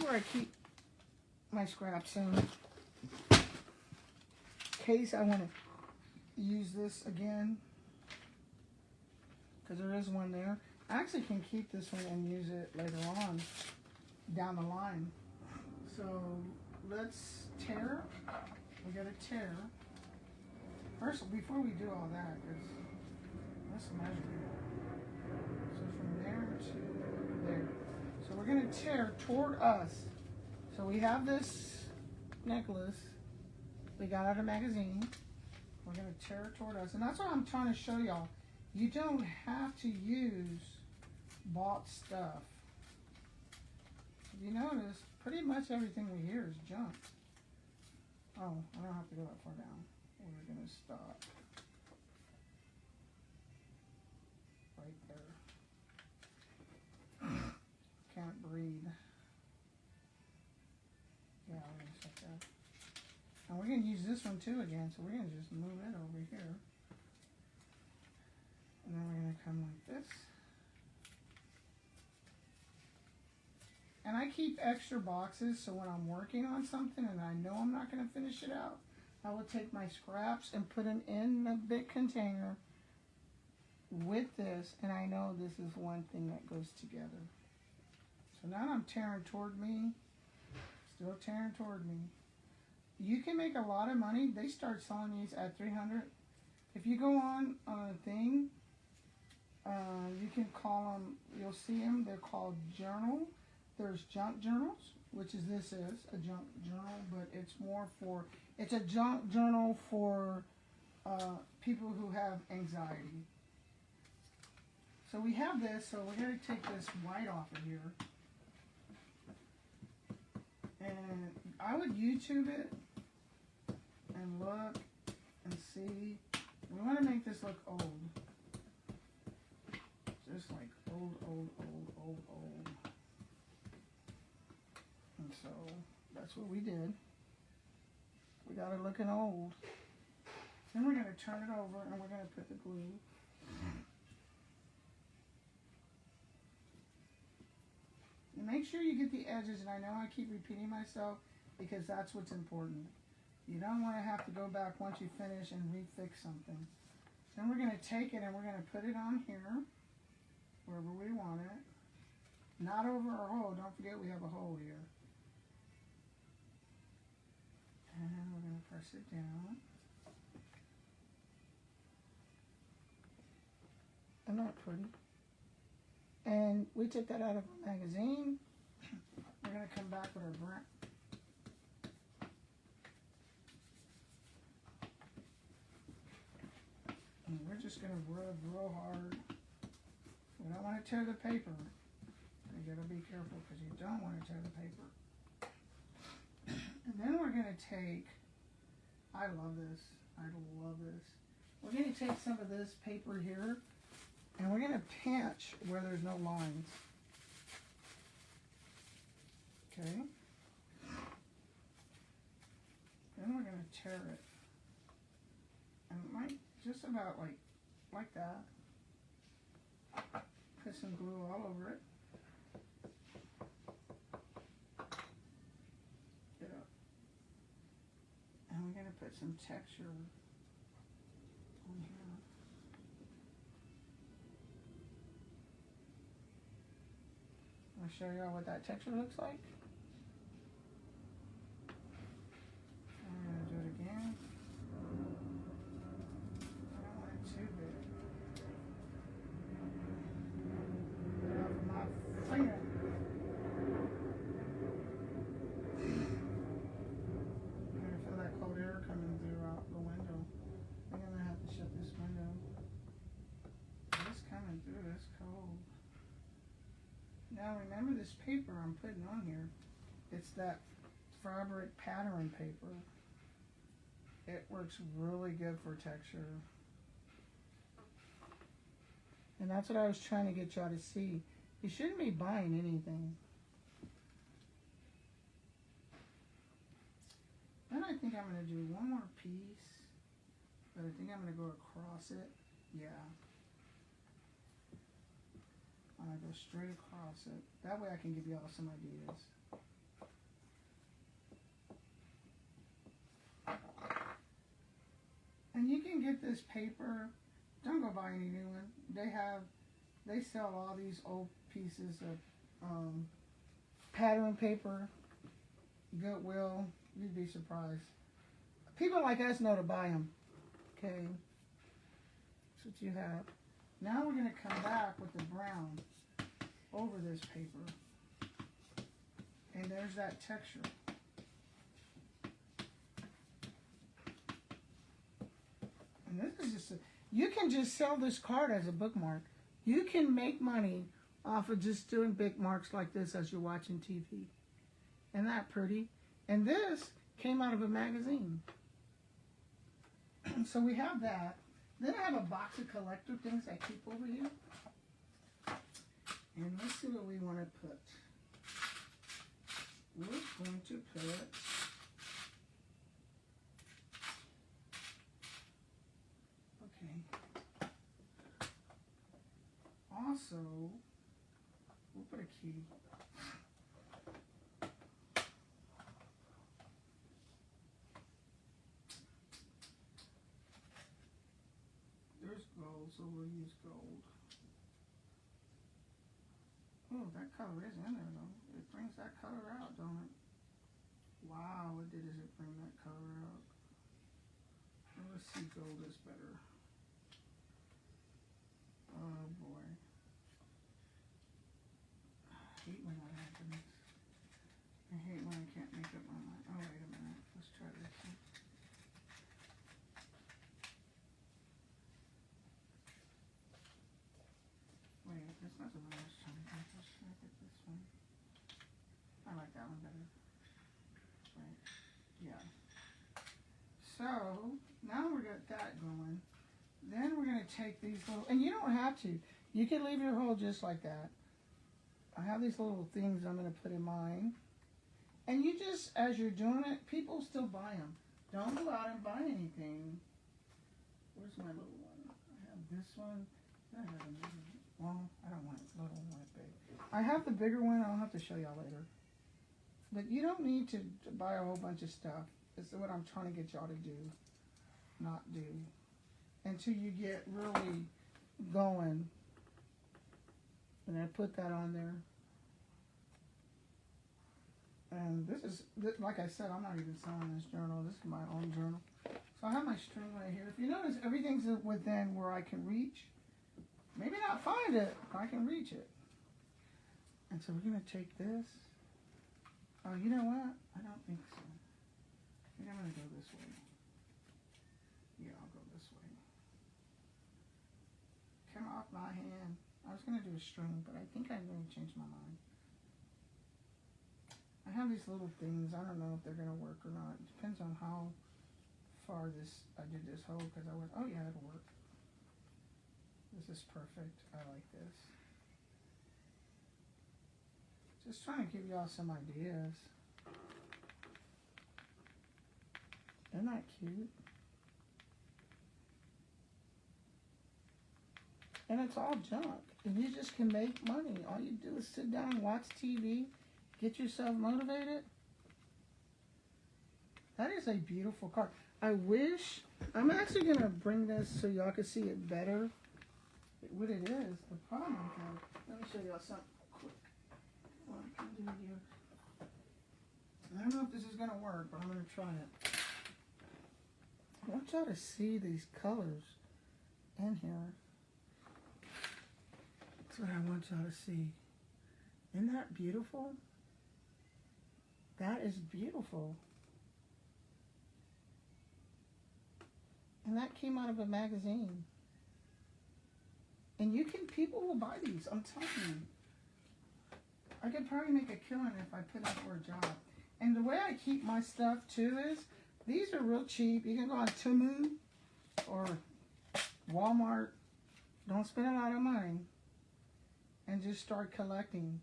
Where I keep my scraps in case I want to use this again, because there is one there. I actually can keep this one and use it later on down the line. So let's tear. We got to tear. First, before we do all that, let's measure. So from there to there. So we're going to tear toward us. So we have this necklace we got out of a magazine. We're going to tear it toward us. And that's what I'm trying to show y'all. You don't have to use bought stuff. You notice pretty much everything we hear is junk. Oh, I don't have to go that far down. We're going to stop right there. Can't breathe. Yeah, we're going to check that. And we're going to use this one too again, so we're going to just move it over here. come like this. And I keep extra boxes so when I'm working on something and I know I'm not going to finish it out, I will take my scraps and put them in the big container with this, and I know this is one thing that goes together. So now I'm tearing toward me, still tearing toward me. You can make a lot of money. They start selling these at $300. If you go on a thing, you can call them, you'll see them, they're called journal. There's junk journals, which is a junk journal, but it's more for, it's a junk journal for people who have anxiety. So we have this, so we're going to take this white off of here. And I would YouTube it and look and see. We want to make this look old. Just like old. And so that's what we did. We got it looking old. Then we're going to turn it over and we're going to put the glue. And make sure you get the edges, and I know I keep repeating myself because that's what's important. You don't want to have to go back once you finish and refix something. Then we're going to take it and we're going to put it on here, wherever we want it. Not over our hole. Don't forget we have a hole here. And we're going to press it down. Isn't that pretty? And we took that out of a magazine. We're going to come back with our brown. And we're just going to rub real hard. We don't want to tear the paper. You got to be careful because you don't want to tear the paper. And then we're going to take, I love this. I love this. We're going to take some of this paper here. And we're going to pinch where there's no lines. Okay. Then we're going to tear it. And it might just about like that. Put some glue all over it. Get up. And we're going to put some texture on here. I'll show you all what that texture looks like. And we're going to do it again. I don't want it too big. Get off of my finger. I'm going to feel that cold air coming through out the window. I'm going to have to shut this window. It's coming through. It's cold. Now remember this paper I'm putting on here. It's that fabric pattern paper. It works really good for texture. And that's what I was trying to get y'all to see. You shouldn't be buying anything. Then I think I'm going to do one more piece. But I think I'm going to go across it. Yeah. I'm going to go straight across it. That way I can give you all some ideas. And you can get this paper. Don't go buy any new one. They sell all these old pieces of pattern paper. Goodwill. You'd be surprised. People like us know to buy them. Okay. That's what you have. Now we're going to come back with the brown over this paper. And there's that texture. And this is just you can just sell this card as a bookmark. You can make money off of just doing bookmarks like this as you're watching TV. Isn't that pretty? And this came out of a magazine. So we have that. Then I have a box of collector things I keep over here. And let's see what we want to put. We're going to put also, we'll put a key. There's gold, so we'll use gold. Oh, that color is in there though. It brings that color out, don't it? Wow, what did it bring that color out? Well, let's see, gold is better. Oh boy. I hate when that happens. I hate when I can't make up my mind. Oh, wait a minute. Let's try this one. Wait, that's not the one I was trying to get. Let's try to get this one. I like that one better. Right. Yeah. So, now we got that going. Then we're going to take these little, and you don't have to. You can leave your hole just like that. I have these little things I'm going to put in mine. And you just, as you're doing it, people still buy them. Don't go out and buy anything. Where's my little one? I have this one. I have another one. Well, I don't want it little, I want it big. I have the bigger one. I'll have to show y'all later. But you don't need to buy a whole bunch of stuff. This is what I'm trying to get y'all to do. Not do. Until you get really going. And I put that on there. And this is, like I said, I'm not even selling this journal. This is my own journal. So I have my string right here. If you notice, everything's within where I can reach. Maybe not find it, but I can reach it. And so we're going to take this. Oh, you know what? I don't think so. I think I'm going to go this way. Yeah, I'll go this way. Come off my hand. I was going to do a string, but I think I'm going to change my mind. I have these little things. I don't know if they're going to work or not. It depends on how far I did this hole, because I went, oh yeah, it'll work. This is perfect. I like this. Just trying to give y'all some ideas. Isn't that cute? And it's all junk. And you just can make money. All you do is sit down and watch TV, get yourself motivated. That is a beautiful card. I wish, I'm actually going to bring this so y'all can see it better. What it is, the problem I have. Let me show y'all something quick. What I can do here. I don't know if this is going to work, but I'm going to try it. I want y'all to see these colors in here. That's what I want y'all to see. Isn't that beautiful? That is beautiful. And that came out of a magazine. And people will buy these, I'm telling you. I could probably make a killing if I put it for a job. And the way I keep my stuff too is, these are real cheap. You can go on Temu or Walmart. Don't spend a lot of money. And just start collecting.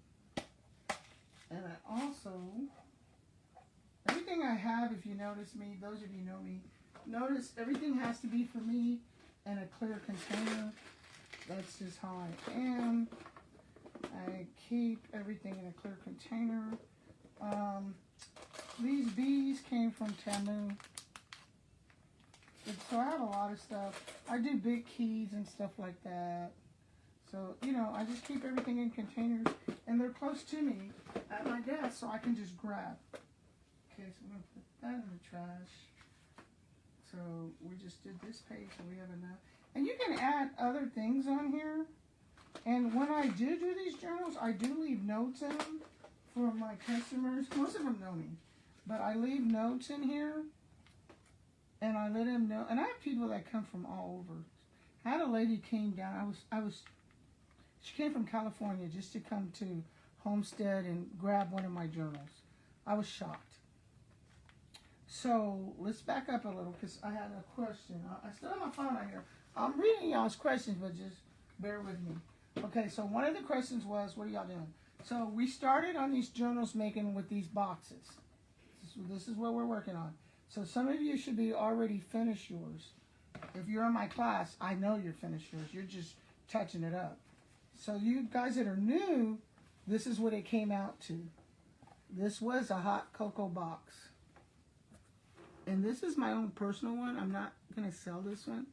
And I also, everything I have, if you notice me, those of you know me, notice everything has to be for me in a clear container. That's just how I am. I keep everything in a clear container. These bees came from Temu. So I have a lot of stuff. I do big keys and stuff like that. So, you know, I just keep everything in containers. And they're close to me at my desk, so I can just grab. Okay, so I'm going to put that in the trash. So we just did this page, so we have enough. And you can add other things on here. And when I do these journals, I do leave notes in them for my customers. Most of them know me. But I leave notes in here. And I let them know. And I have people that come from all over. I had a lady came down. She came from California just to come to Homestead and grab one of my journals. I was shocked. So let's back up a little because I had a question. I still have my phone out here. I'm reading y'all's questions, but just bear with me. Okay, so one of the questions was, what are y'all doing? So we started on these journals making with these boxes. This is what we're working on. So some of you should be already finished yours. If you're in my class, I know you're finished yours. You're just touching it up. So you guys that are new, this is what it came out to. This was a hot cocoa box. And this is my own personal one. I'm not going to sell this one.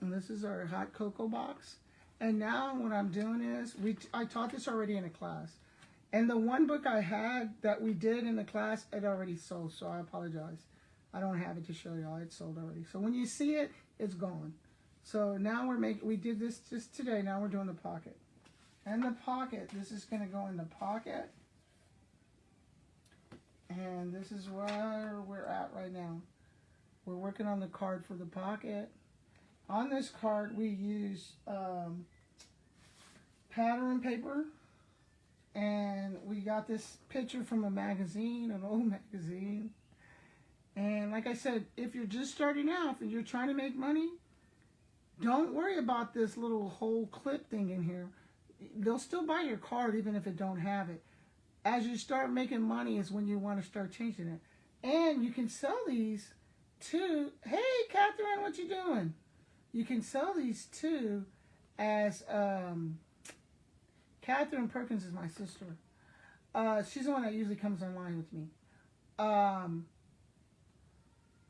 And this is our hot cocoa box. And now what I'm doing is, I taught this already in a class. And the one book I had that we did in the class, it already sold. So I apologize. I don't have it to show y'all. It's sold already. So when you see it, it's gone. So now we did this just today. Now we're doing the pocket. And the pocket, this is going to go in the pocket. And this is where we're at right now. We're working on the card for the pocket. On this card, we use pattern paper. And we got this picture from a magazine, an old magazine. And like I said, if you're just starting out and you're trying to make money, don't worry about this little whole clip thing in here. They'll still buy your card even if it don't have it. As you start making money is when you want to start changing it. And you can sell these too. Hey, Catherine, what you doing? You can sell these too as, Catherine Perkins is my sister. She's the one that usually comes online with me.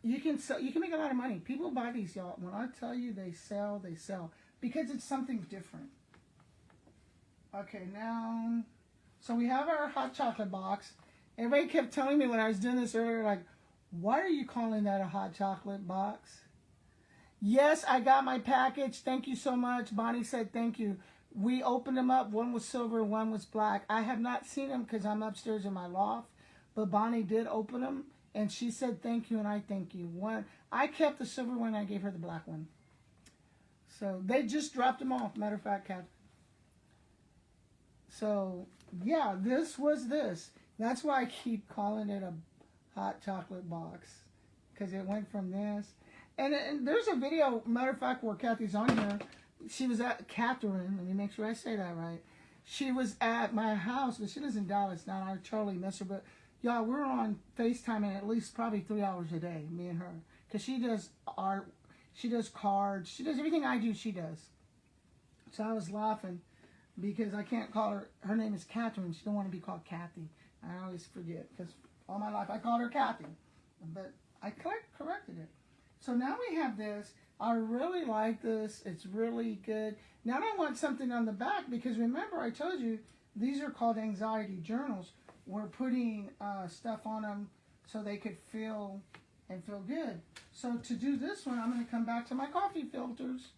You can make a lot of money. People buy these, y'all. When I tell you they sell, because it's something different. Okay, now, so we have our hot chocolate box. Everybody kept telling me when I was doing this earlier, like, why are you calling that a hot chocolate box? Yes, I got my package. Thank you so much. Bonnie said thank you. We opened them up. One was silver, one was black. I have not seen them because I'm upstairs in my loft, but Bonnie did open them, and she said thank you, and I thank you. I kept the silver one, I gave her the black one. So they just dropped them off, matter of fact, Catherine. So, yeah, this was this. That's why I keep calling it a hot chocolate box, because it went from this. And there's a video, matter of fact, where Kathy's on here. She was at Catherine. Let me make sure I say that right. She was at my house, but she lives in Dallas now. Our Charlie Messer, but y'all, we're on FaceTime at least probably 3 hours a day, me and her, because she does art, she does cards, she does everything I do. She does. So I was laughing because I can't call her. Her name is Catherine. She don't want to be called Kathy. I always forget because all my life I called her Kathy, but I corrected it. So now we have this. I really like this. It's really good. Now I want something on the back because remember I told you these are called anxiety journals. We're putting stuff on them so they could feel good. So to do this one, I'm going to come back to my coffee filters.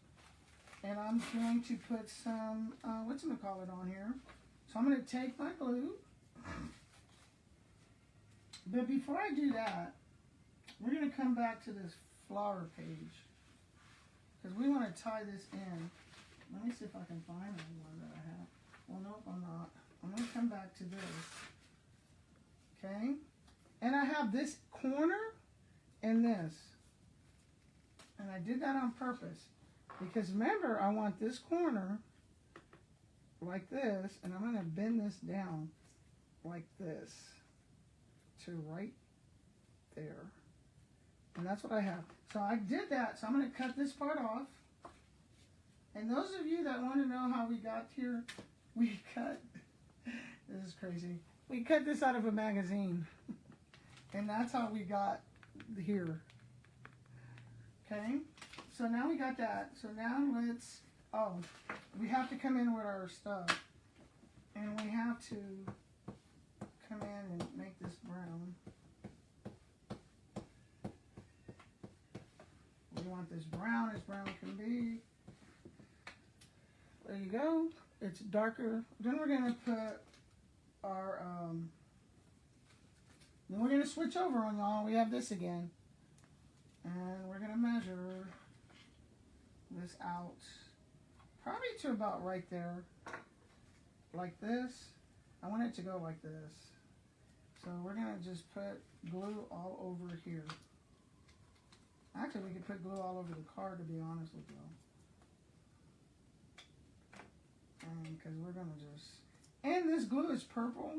And I'm going to put some, whatchamacallit on here. So I'm going to take my glue. But before I do that, we're going to come back to this flower page. Because we want to tie this in. Let me see if I can find one that I have. Well, nope, I'm not. I'm going to come back to this. Okay? And I have this corner and this. And I did that on purpose. Because remember, I want this corner like this, and I'm going to bend this down like this to right there. And that's what I have. So I did that, so I'm going to cut this part off. And those of you that want to know how we got here, we cut, this is crazy, we cut this out of a magazine. And that's how we got here. Okay? So now we got that. So now let's, we have to come in with our stuff. And we have to come in and make this brown. We want this brown as brown can be. There you go. It's darker. Then we're going to put our, then we're going to switch over on y'all. We have this again. And we're going to measure this out probably to about right there, like this. I want it to go like this. So we're going to just put glue all over here. Actually, we could put glue all over the card, to be honest with you. Because we're going to just, and this glue is purple.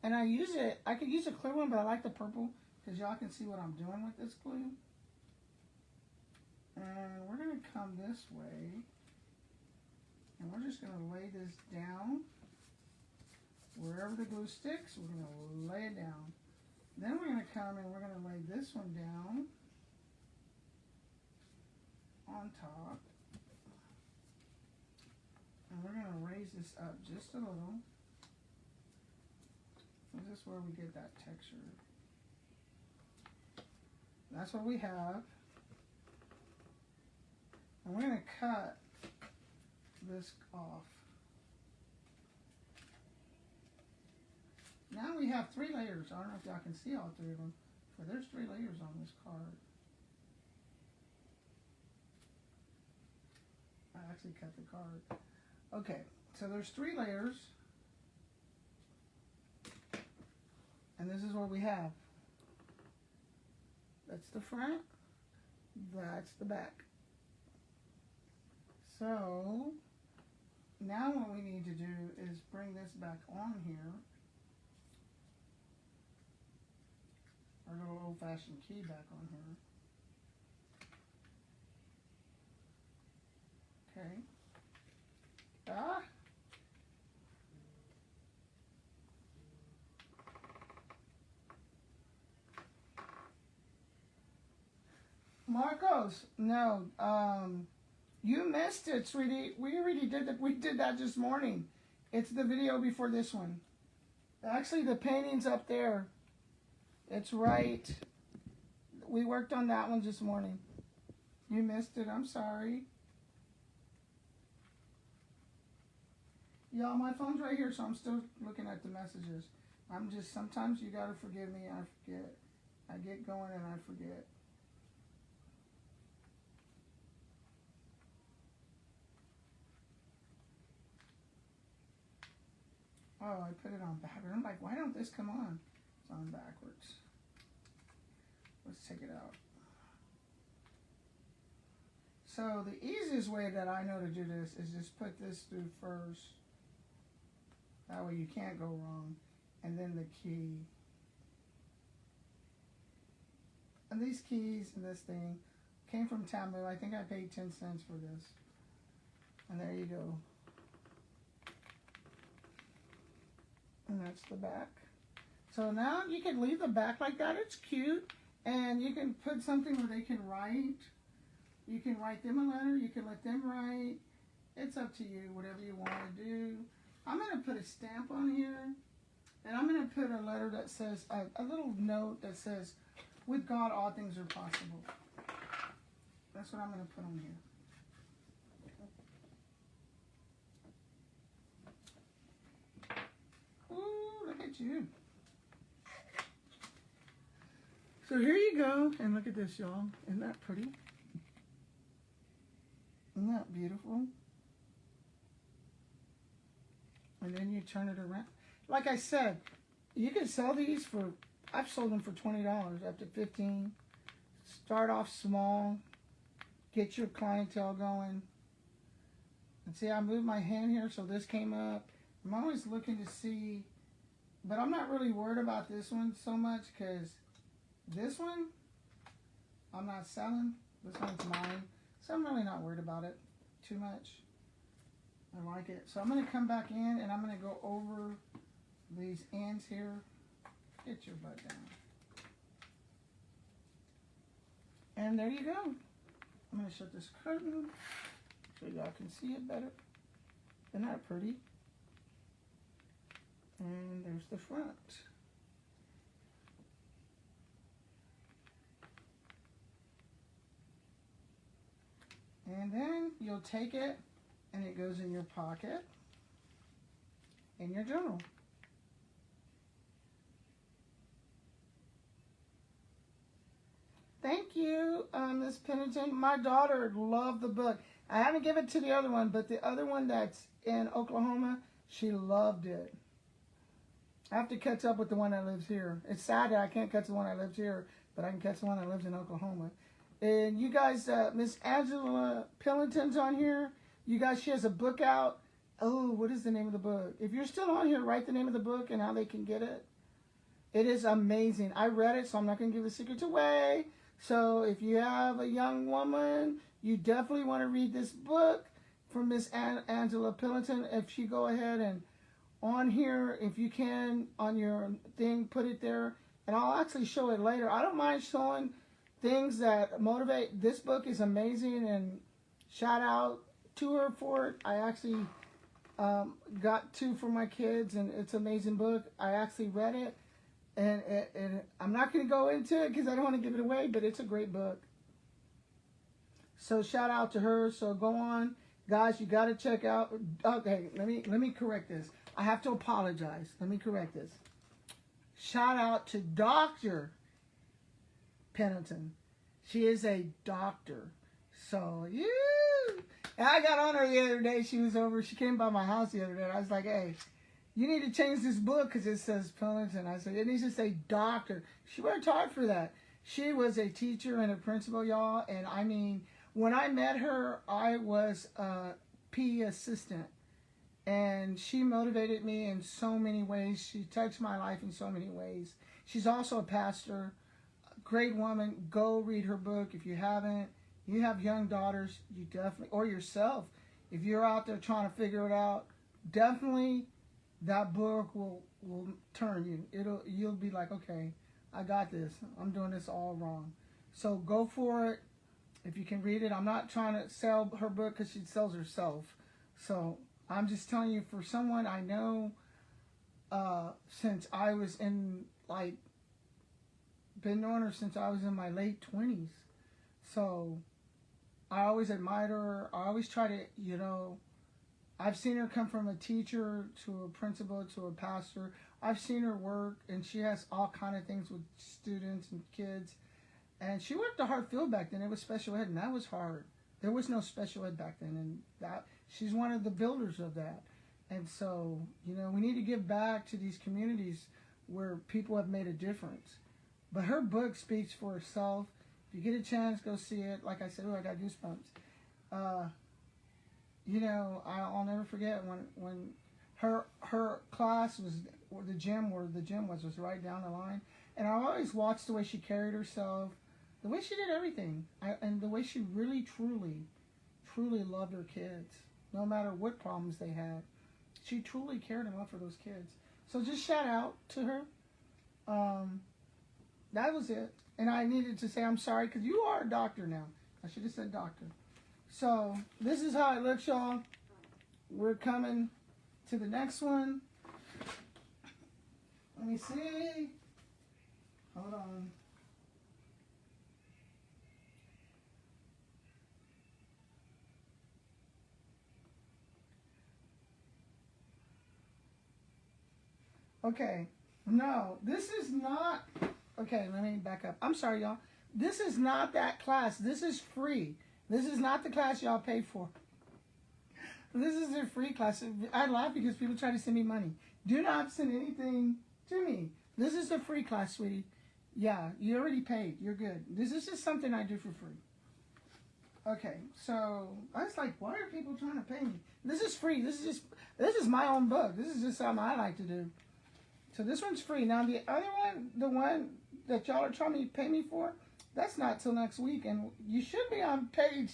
And I use it, I could use a clear one, but I like the purple because y'all can see what I'm doing with this glue. And we're going to come this way. And we're just going to lay this down. Wherever the glue sticks, we're going to lay it down. Then we're going to come and we're going to lay this one down on top. And we're going to raise this up just a little. This is where we get that texture. That's what we have. And we're going to cut this off. Now we have 3 layers. I don't know if y'all can see all 3 of them, but there's 3 layers on this card. I actually cut the card. Okay, so there's 3 layers. And this is what we have. That's the front. That's the back. So now what we need to do is bring this back on here. Our little old-fashioned key back on here. Okay. Ah. Marcos, no, you missed it, sweetie. We already did that. We did that this morning. It's the video before this one. Actually, the painting's up there. It's right. We worked on that one this morning. You missed it. I'm sorry. Y'all, my phone's right here, so I'm still looking at the messages. I'm just, sometimes you gotta forgive me. I forget. I get going and I forget. Oh, I put it on backwards. I'm like, why don't this come on? It's on backwards. Let's take it out. So the easiest way that I know to do this is just put this through first. That way you can't go wrong. And then the key. And these keys and this thing came from Tamu. I think I paid 10 cents for this. And there you go. And that's the back. So now you can leave the back like that. It's cute. And you can put something where they can write. You can write them a letter. You can let them write. It's up to you, whatever you want to do. I'm going to put a stamp on here. And I'm going to put a letter that says, a little note that says, with God, all things are possible. That's what I'm going to put on here. Ooh, look at you. So here you go. And look at this, y'all. Isn't that pretty? Isn't that beautiful? And then you turn it around. Like I said, you can sell these for, I've sold them for $20, up to $15. Start off small. Get your clientele going. And see, I moved my hand here, so this came up. I'm always looking to see, but I'm not really worried about this one so much because this one, I'm not selling. This one's mine. So I'm really not worried about it too much. I like it. So I'm going to come back in and I'm going to go over these ends here. Get your butt down. And there you go. I'm going to shut this curtain so y'all can see it better. Isn't that pretty? And there's the front. And then you'll take it and it goes in your pocket, in your journal. Thank you, Miss Pennington. My daughter loved the book. I haven't given it to the other one, but the other one that's in Oklahoma, she loved it. I have to catch up with the one that lives here. It's sad that I can't catch the one that lives here, but I can catch the one that lives in Oklahoma. And you guys, Miss Angela Pillington's on here. You guys, she has a book out. Oh, what is the name of the book? If you're still on here, write the name of the book and how they can get it. It is amazing. I read it, so I'm not going to give the secrets away. So if you have a young woman, you definitely want to read this book. from Miss Angela Pillington. If you go ahead and on here, if you can, on your thing, put it there. And I'll actually show it later. I don't mind showing things that motivate. This book is amazing, and shout out to her for it. I actually got 2 for my kids, and it's an amazing book. I actually read it, and I'm not going to go into it because I don't want to give it away, but it's a great book. So shout out to her. So go on, guys. You got to check out. Okay, let me correct this. I have to apologize. Let me correct this. Shout out to Dr. Pennington. She is a doctor. So, and I got on her the other day. She was over. She came by my house the other day. I was like, hey, you need to change this book because it says Pennington. I said, it needs to say doctor. She worked hard for that. She was a teacher and a principal, y'all. And I mean, when I met her, I was a PE assistant. And she motivated me in so many ways. She touched my life in so many ways. She's also a pastor. Great woman. Go read her book if you haven't. You have young daughters, you definitely, or yourself, if you're out there trying to figure it out, definitely that book will turn you. You'll be like, okay, I got this. I'm doing this all wrong. So go for it. If you can read it. I'm not trying to sell her book because she sells herself. So I'm just telling you, for someone I know, since I was in, like, been knowing her since I was in my late 20s. So I always admired her. I always try to, I've seen her come from a teacher to a principal to a pastor. I've seen her work, and she has all kind of things with students and kids. And she worked a hard field back then. It was special ed, and that was hard. There was no special ed back then, and that she's one of the builders of that. And so, we need to give back to these communities where people have made a difference. But her book speaks for itself. If you get a chance, go see it. Like I said, I got goosebumps. I'll never forget when her class was, or the gym where the gym was right down the line. And I always watched the way she carried herself, the way she did everything, and the way she really, truly, truly loved her kids, no matter what problems they had. She truly cared and loved for those kids. So just shout out to her. That was it. And I needed to say I'm sorry because you are a doctor now. I should have said doctor. So this is how it looks, y'all. We're coming to the next one. Let me see. Hold on. Okay. No, this is not. Okay, let me back up. I'm sorry, y'all. This is not that class. This is free. This is not the class y'all paid for. This is a free class. I laugh because people try to send me money. Do not send anything to me. This is a free class, sweetie. Yeah, you already paid. You're good. This is just something I do for free. Okay, so I was like, why are people trying to pay me? This is free. This is my own book. This is just something I like to do. So this one's free. Now the other one, the one that y'all are trying to pay me for, that's not till next week, and you should be on page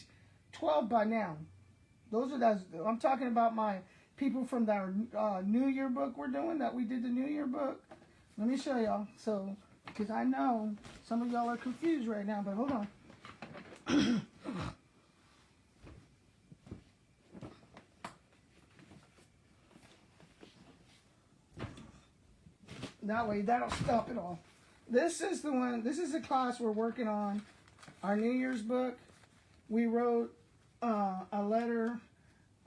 12 by now. I'm talking about my people from our New Year book we're doing, that we did the New Year book. Let me show y'all. So, because I know some of y'all are confused right now, but hold on. That way, that'll stop it all. This is the one, this is the class we're working on, our New Year's book. We wrote a letter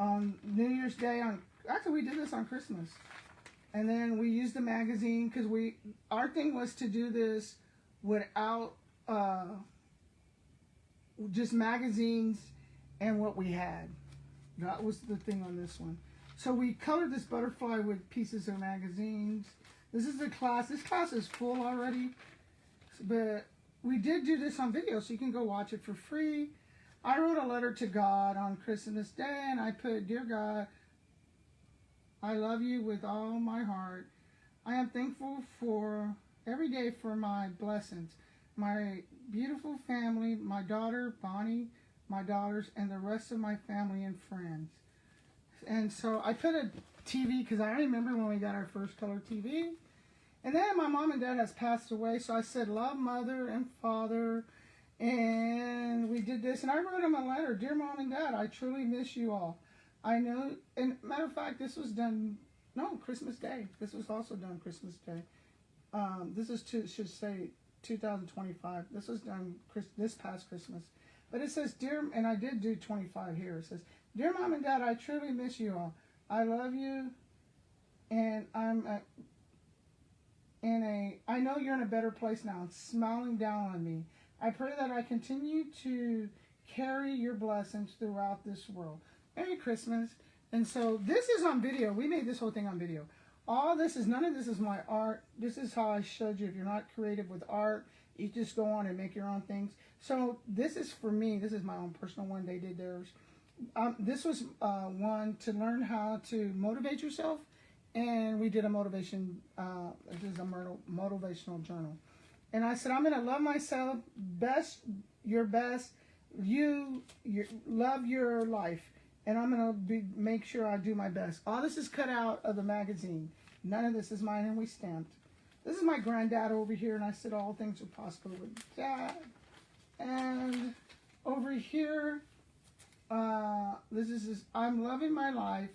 on New Year's Day. Actually, we did this on Christmas. And then we used the magazine because our thing was to do this without just magazines and what we had. That was the thing on this one. So we colored this butterfly with pieces of magazines. This is the class. This class is full already. But we did do this on video, so you can go watch it for free. I wrote a letter to God on Christmas Day, and I put, Dear God, I love you with all my heart. I am thankful for every day for my blessings. My beautiful family, my daughter, Bonnie, my daughters, and the rest of my family and friends. And so I put a TV because I remember when we got our first color TV. And then my mom and dad has passed away, so I said, love mother and father. And we did this, and I wrote them a letter. Dear mom and dad, I truly miss you all. I know, and matter of fact, this was done, no, Christmas Day. This was also done Christmas Day. This is, should say 2025. This was done this past Christmas. But it says, dear, and I did do 25 here. It says, dear mom and dad, I truly miss you all. I love you, and I know you're in a better place now, smiling down on me. I pray that I continue to carry your blessings throughout this world. Merry Christmas. And so this is on video. We made this whole thing on video. None of this is my art. This is how I showed you. If you're not creative with art, you just go on and make your own things. So this is for me. This is my own personal one. They did theirs. This was one to learn how to motivate yourself. And we did a motivation, this is a motivational journal. And I said, I'm going to love myself, your best, love your life. And I'm going to make sure I do my best. All this is cut out of the magazine. None of this is mine, and we stamped. This is my granddad over here, and I said all things are possible with Dad. And over here, this is I'm loving my life,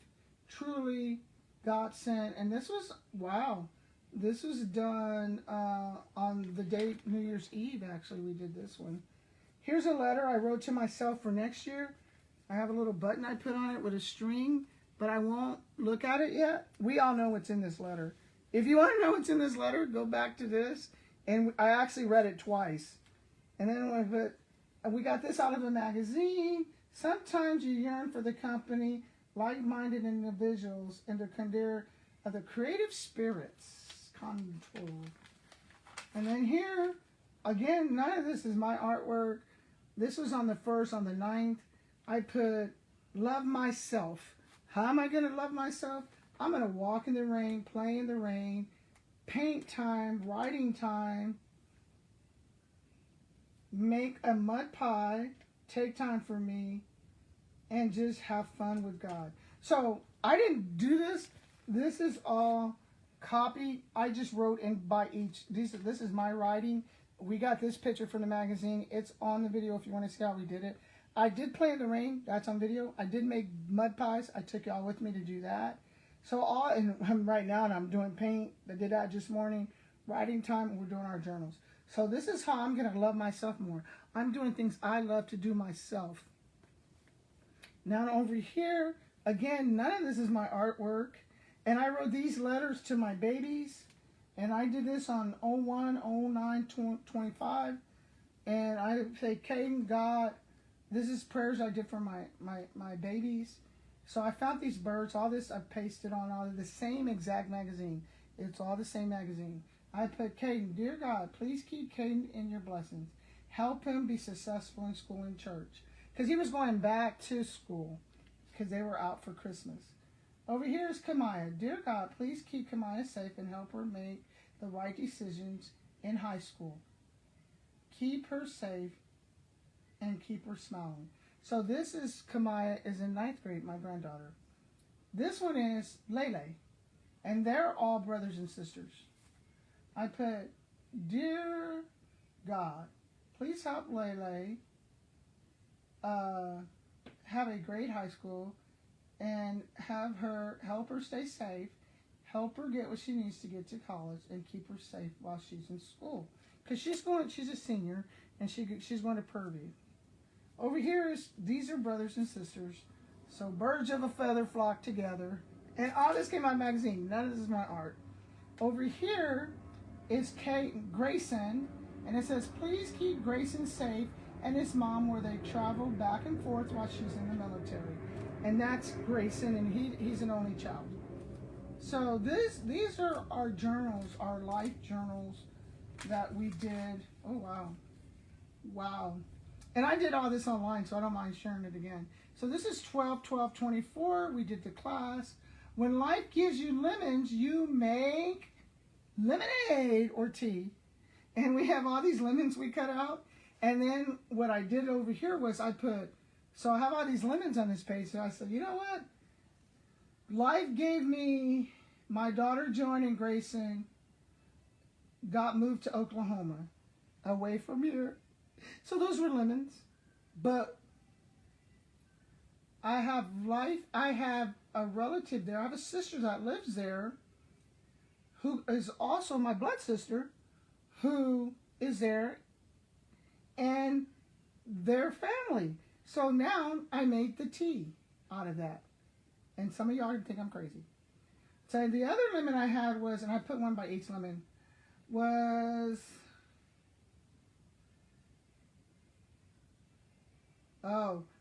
truly God sent. And this was, wow, this was done on the date New Year's Eve, actually. We did this one. Here's a letter I wrote to myself for next year. I have a little button I put on it with a string, but I won't look at it yet. We all know what's in this letter. If you want to know what's in this letter, go back to this. And I actually read it twice. And then we got this out of a magazine. Sometimes you yearn for the company, like-minded individuals, and the consider of the creative spirits. Control. And then here, again, none of this is my artwork. This was on the 1st, on the 9th. I put, love myself. How am I going to love myself? I'm going to walk in the rain, play in the rain, paint time, writing time, make a mud pie, take time for me, and just have fun with God. So I didn't do this. This is all copy. I just wrote in by each. This is my writing. We got this picture from the magazine. It's on the video if you want to see how we did it. I did play in the rain. That's on video. I did make mud pies. I took y'all with me to do that. So and right now, and I'm doing paint. I did that just morning. Writing time, and we're doing our journals. So this is how I'm going to love myself more. I'm doing things I love to do myself. Now over here, again, none of this is my artwork. And I wrote these letters to my babies. And I did this on 01/09/25. And I say, Caden, God, this is prayers I did for my babies. So I found these birds. All this I pasted on all of the same exact magazine. It's all the same magazine. I put, Caden, dear God, please keep Caden in your blessings. Help him be successful in school and church. Because he was going back to school because they were out for Christmas. Over here is Kamaya. Dear God, please keep Kamaya safe and help her make the right decisions in high school. Keep her safe and keep her smiling. So this is Kamaya is in 9th grade, my granddaughter. This one is Lele, and they're all brothers and sisters. I put, dear God, please help Lele have a great high school and help her stay safe, help her get what she needs to get to college, and keep her safe while she's in school. Because she's a senior, and she's going to Purview. Over here these are brothers and sisters. So birds of a feather flock together. And all this came out of the magazine. None of this is my art. Over here is Grayson. And it says, please keep Grayson safe and his mom where they travel back and forth while she's in the military. And that's Grayson, and he's an only child. So these are our journals, our life journals that we did. Oh, wow. Wow. And I did all this online, so I don't mind sharing it again. So this is 12/12/24. We did the class. When life gives you lemons, you make lemonade or tea. And we have all these lemons we cut out. And then what I did over here was I put So I have all these lemons on this page. So I said, you know what? Life gave me my daughter Joan and Grayson got moved to Oklahoma, away from here. So those were lemons. But I have life. I have a relative there. I have a sister that lives there who is also my blood sister who is there and their family. So now I made the tea out of that. And some of y'all think I'm crazy. So the other lemon I had was, and I put one by each lemon, was,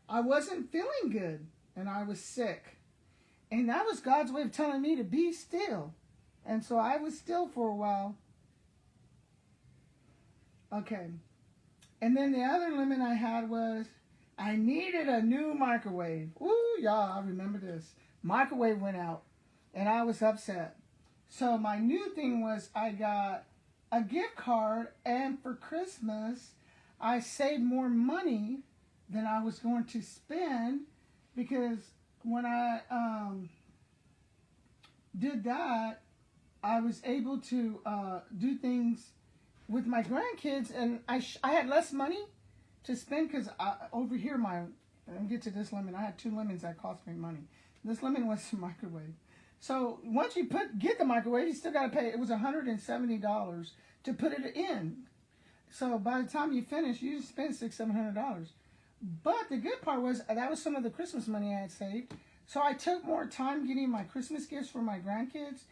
I wasn't feeling good and I was sick. And that was God's way of telling me to be still. And so I was still for a while. Okay. And then the other lemon I had was, I needed a new microwave. Ooh, y'all, I remember this. Microwave went out and I was upset. So my new thing was I got a gift card, and for Christmas I saved more money than I was going to spend, because when I did that, I was able to do things with my grandkids, and I had less money to spend, because over here, let me get to this lemon. I had 2 lemons that cost me money. This lemon was the microwave. So once you get the microwave, you still got to pay. It was $170 to put it in. So by the time you finish, you just spend $600-700. But the good part was that was some of the Christmas money I had saved. So I took more time getting my Christmas gifts for my grandkids,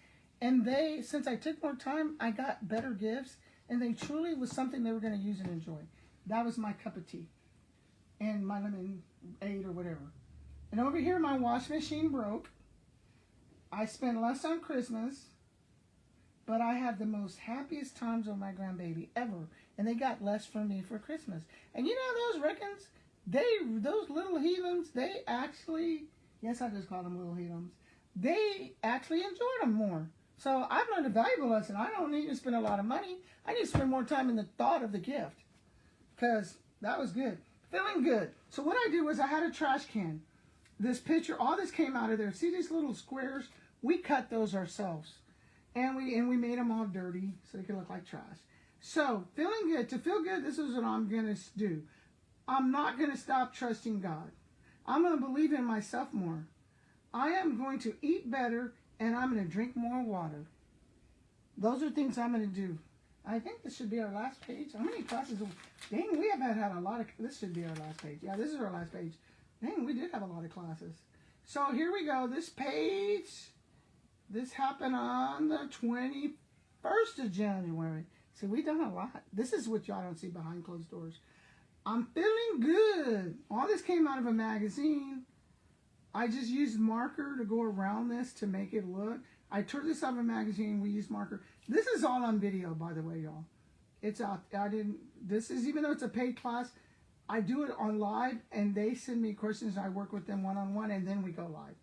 and since I took more time, I got better gifts, and they truly was something they were going to use and enjoy. That was my cup of tea and my lemonade or whatever. And over here, my wash machine broke. I spent less on Christmas, but I had the most happiest times with my grandbaby ever. And they got less from me for Christmas. And you know those Rickens? Those little heathens, they actually, yes, I just call them little heathens, they actually enjoyed them more. So I've learned a valuable lesson. I don't need to spend a lot of money. I need to spend more time in the thought of the gift, because that was good. Feeling good. So what I did was I had a trash can. This picture, all this came out of there. See these little squares? We cut those ourselves. And we made them all dirty so they could look like trash. So, feeling good. To feel good, this is what I'm going to do. I'm not going to stop trusting God. I'm going to believe in myself more. I am going to eat better, and I'm going to drink more water. Those are things I'm going to do. I think this should be our last page. How many classes? Dang, we have had a lot of... This should be our last page. Yeah, this is our last page. Dang, we did have a lot of classes. So here we go. This page, this happened on the 21st of January. See, we've done a lot. This is what y'all don't see behind closed doors. I'm feeling good. All this came out of a magazine. I just used marker to go around this to make it look. I tore this out of a magazine. We used marker. This is all on video, by the way, y'all. It's out. This is, even though it's a paid class, I do it on live, and they send me questions, and I work with them one-on-one, and then we go live.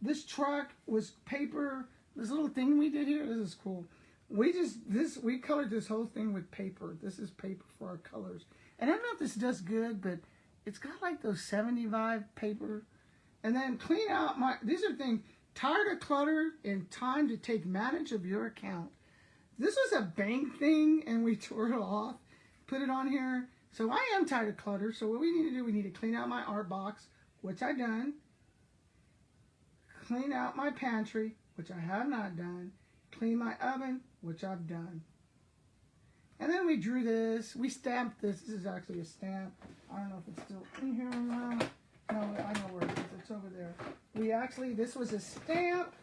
This truck was paper. This little thing we did here, this is cool. We colored this whole thing with paper. This is paper for our colors. And I don't know if this does good, but it's got like those 75 paper. And then clean out these are things, tired of clutter and time to take advantage of your account. This was a bank thing, and we tore it off, put it on here. So I am tired of clutter. So what we need to do, we need to clean out my art box, which I've done. Clean out my pantry, which I have not done. Clean my oven, which I've done. And then we drew this. We stamped this. This is actually a stamp. I don't know if it's still in here or not. No, I know where it is. It's over there. This was a stamp.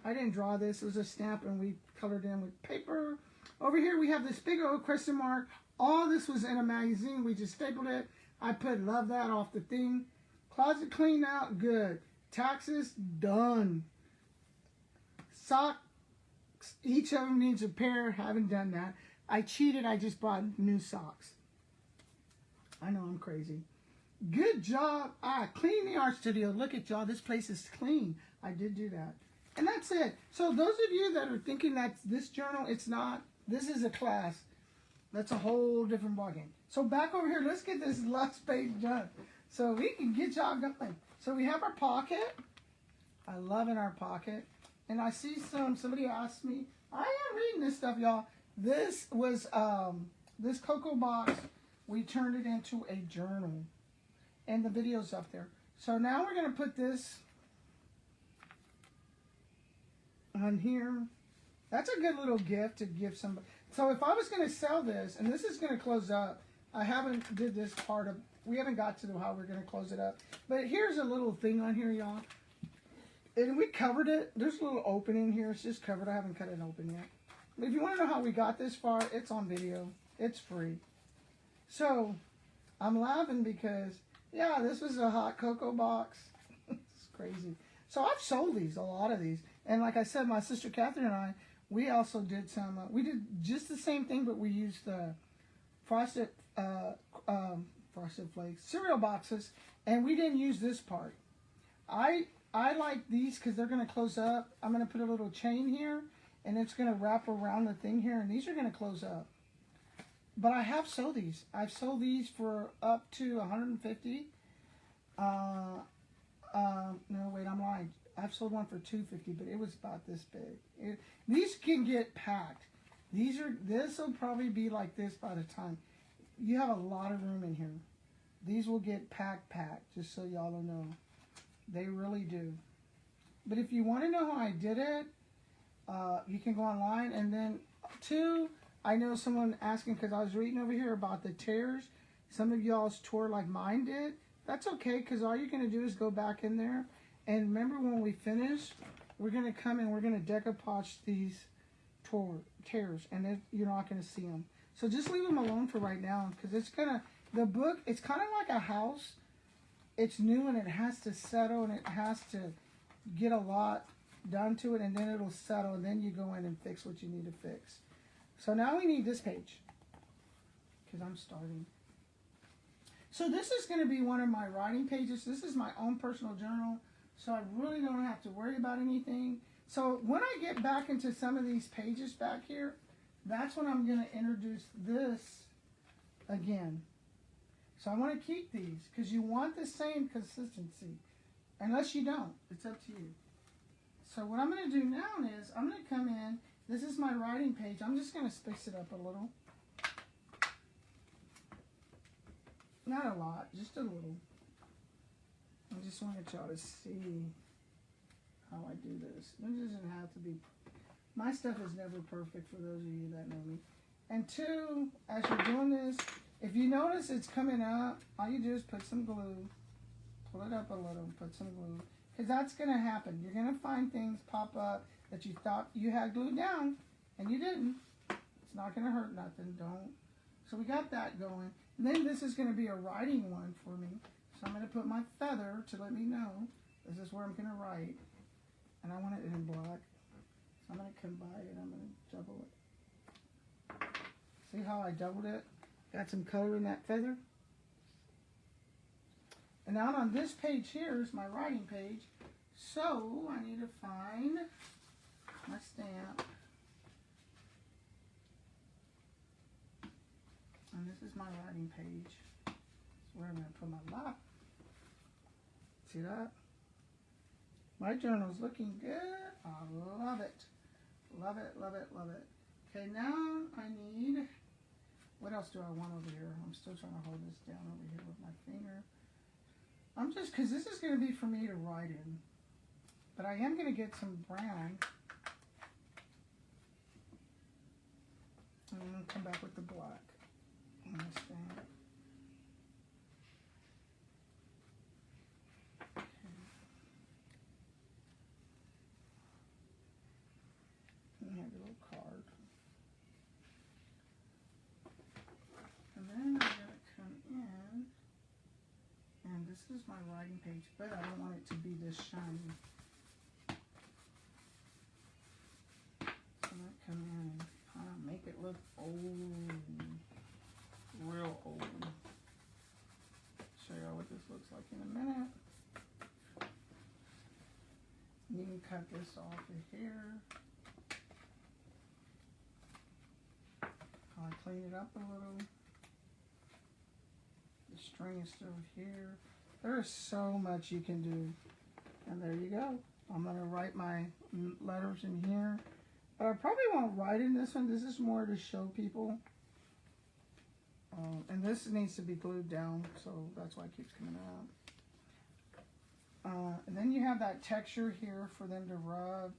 I didn't draw this. It was a stamp, and we colored in with paper. Over here, we have this big old question mark. All this was in a magazine. We just stapled it. I put love that off the thing. Closet cleaned out. Good. Taxes done. Socks. Each of them needs a pair. Haven't done that. I cheated. I just bought new socks. I know I'm crazy. Good job. Clean the art studio. Look at y'all. This place is clean. I did do that. And that's it. So those of you that are thinking that this journal, it's not. This is a class. That's a whole different ballgame. So back over here, let's get this last page done. So we can get y'all going. So we have our pocket. I love in our pocket. And I see somebody asked me, I am reading this stuff, y'all. This was, this cocoa box, we turned it into a journal. And the video's up there. So now we're going to put this on here. That's a good little gift to give somebody. So if I was going to sell this, and this is going to close up, I haven't did this part of, we haven't got to how we're going to close it up. But here's a little thing on here, y'all. And we covered it. There's a little opening here. It's just covered. I haven't cut it open yet. But if you want to know how we got this far, it's on video. It's free. So I'm laughing because, yeah, this was a hot cocoa box. It's crazy. So I've sold these, a lot of these. And like I said, my sister Catherine and I, we also did some, we did just the same thing, but we used the frosted flakes cereal boxes, and we didn't use this part. I like these because they're going to close up. I'm going to put a little chain here, and it's going to wrap around the thing here, and these are going to close up. But I have sold these. I've sold these for up to 150. No, wait, I'm lying. I've sold one for 250, but it was about this big. These can get packed. This will probably be like this by the time. You have a lot of room in here. These will get packed, just so y'all don't know. They really do. But if you want to know how I did it, you can go online. And then, two, I know someone asking, because I was reading over here about the tears. Some of y'all's tore like mine did. That's okay, because all you're going to do is go back in there. And remember, when we finish, we're going to come and we're going to decoupage these tears. And you're not going to see them. So just leave them alone for right now, because it's going to, the book, it's kind of like a house. It's new and it has to settle and it has to get a lot done to it, and then it'll settle, and then you go in and fix what you need to fix. So now we need this page, because I'm starting. So this is going to be one of my writing pages. This is my own personal journal, so I really don't have to worry about anything. So when I get back into some of these pages back here, that's when I'm going to introduce this again. So I want to keep these, because you want the same consistency. Unless you don't. It's up to you. So what I'm going to do now is, I'm going to come in. This is my writing page. I'm just going to spice it up a little. Not a lot, just a little. I just wanted y'all to see how I do this. It doesn't have to be, my stuff is never perfect for those of you that know me. And two, as you're doing this, if you notice it's coming up, all you do is put some glue, pull it up a little, put some glue, because that's going to happen. You're going to find things pop up that you thought you had glued down, and you didn't. It's not going to hurt nothing, don't. So we got that going. And then this is going to be a writing one for me. So I'm going to put my feather to let me know this is where I'm going to write. And I want it in black. So I'm going to combine it. I'm going to double it. See how I doubled it? Got some color in that feather. And now on this page here is my writing page. So I need to find my stamp. And this is my writing page. That's where I'm going to put my lap. See that? My journal's looking good. I love it. Love it, love it, love it. Okay, now I need, what else do I want over here? I'm still trying to hold this down over here with my finger. I'm just, because this is going to be for me to write in. But I am going to get some brown. And I'm going to come back with the black. On this stamp. Okay. And I have a little card. And then I'm going to come in, and this is my writing page, but I don't want it to be this shiny. So I'm going to come in and kind of make it look old. Real old. Show y'all what this looks like in a minute. You can cut this off of here. I'll clean it up a little. The string is still here. There is so much you can do. And there you go. I'm going to write my letters in here. But I probably won't write in this one. This is more to show people. And this needs to be glued down, so that's why it keeps coming out. And then you have that texture here for them to rub.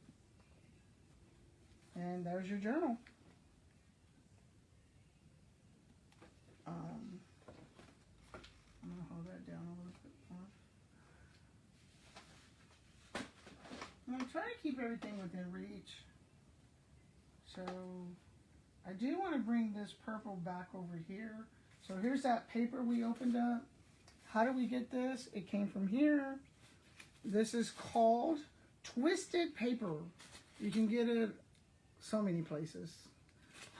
And there's your journal. I'm going to hold that down a little bit more. I'm going to try to keep everything within reach. So I do want to bring this purple back over here. So here's that paper we opened up. How do we get this? It came from here. This is called twisted paper. You can get it so many places.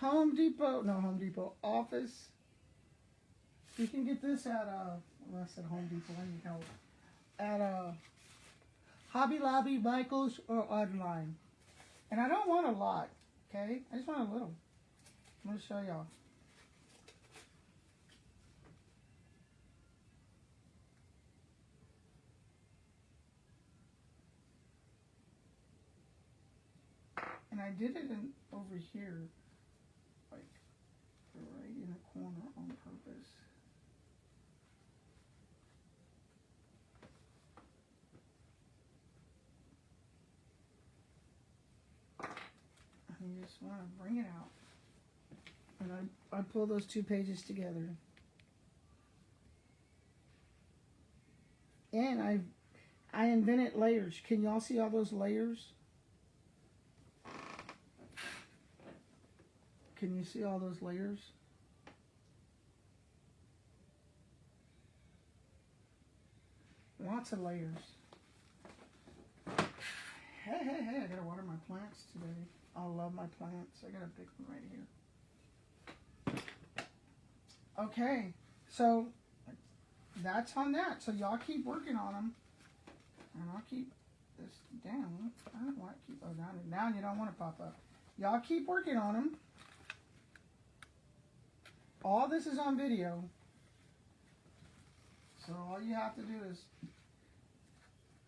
Home Depot, Office. You can get this at, well, I said Home Depot, I need help. At Hobby Lobby, Michael's, or online. And I don't want a lot, okay? I just want a little. I'm going to show y'all. And I did it over here, like right in the corner on purpose. And you just want to bring it out. And I pull those two pages together. And I invented layers. Can y'all see all those layers? Can you see all those layers? Lots of layers. Hey, I gotta water my plants today. I love my plants. I got a big one right here. Okay, so that's on that. So y'all keep working on them. And I'll keep this down. I don't want to keep, oh, down you don't want to pop up. Y'all keep working on them. All this is on video. So all you have to do is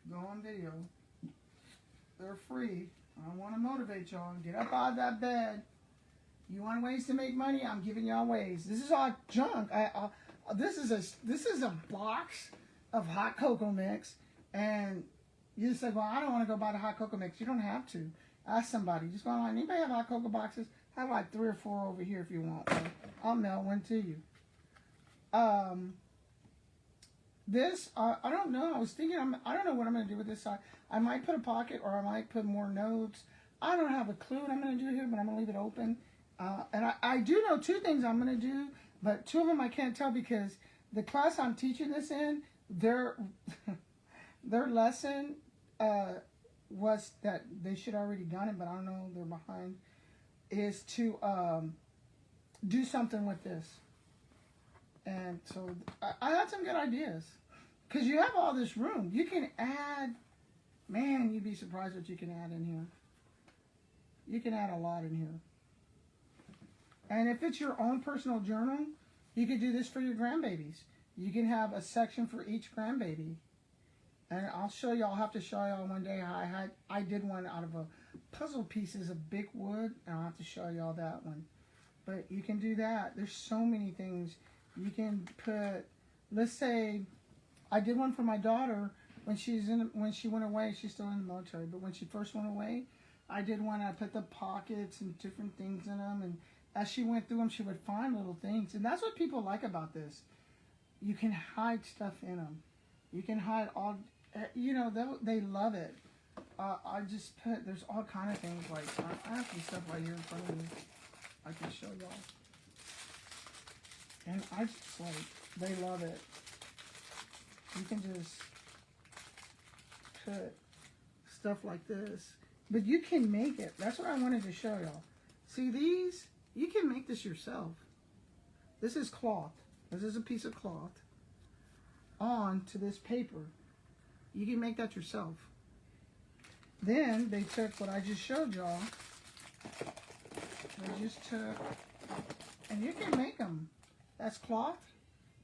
go on video. They're free. I want to motivate y'all. Get up out of that bed. You want ways to make money? I'm giving y'all ways. This is all junk. This is a box of hot cocoa mix, and you say, well, I don't want to go buy the hot cocoa mix. You don't have to. Ask somebody. Just go online. Anybody have hot cocoa boxes? I have like 3 or 4 over here if you want one. I'll mail one to you. This, I don't know. I was thinking, I don't know what I'm going to do with this side. I might put a pocket, or I might put more notes. I don't have a clue what I'm going to do here, but I'm going to leave it open. And I do know 2 things I'm going to do, but 2 of them I can't tell because the class I'm teaching this in, their lesson was that they should already done it, but I don't know, they're behind, is to do something with this. And so I had some good ideas. Because you have all this room. You can add, man, you'd be surprised what you can add in here. You can add a lot in here. And if it's your own personal journal, you could do this for your grandbabies. You can have a section for each grandbaby. And I'll show you, I'll have to show y'all one day how I did one out of a puzzle pieces of big wood, and I'll have to show y'all that one. But you can do that. There's so many things. You can put, let's say, I did one for my daughter when she went away. She's still in the military, but when she first went away, I did one. I put the pockets and different things in them, and as she went through them, she would find little things. And that's what people like about this. You can hide stuff in them. You can hide all, you know, they love it. I just put, there's all kind of things, like, I have some stuff right here in front of me I can show y'all. And I just, like, they love it. You can just put stuff like this. But you can make it. That's what I wanted to show y'all. See these? You can make this yourself. This is cloth. This is a piece of cloth onto this paper. You can make that yourself. Then they took what I just showed y'all. They just took, and you can make them. That's cloth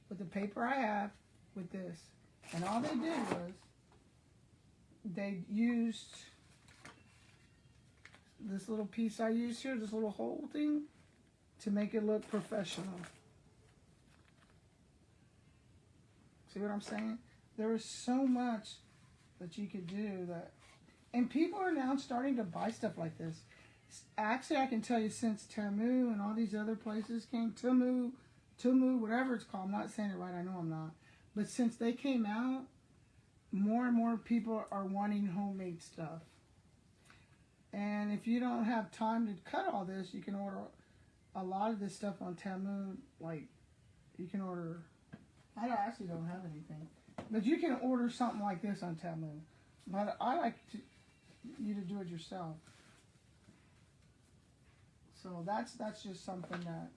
with the paper I have with this. And all they did was they used this little piece I used here, this little hole thing, to make it look professional. See what I'm saying? There is so much that you could do that, and people are now starting to buy stuff like this. Actually, I can tell you since Temu and all these other places came, Temu, whatever it's called, I'm not saying it right, I know I'm not, but since they came out, more and more people are wanting homemade stuff. And if you don't have time to cut all this, you can order a lot of this stuff on Temu. Like, you can order, I actually don't have anything, but you can order something like this on Temu. But I like you to do it yourself. So that's just something that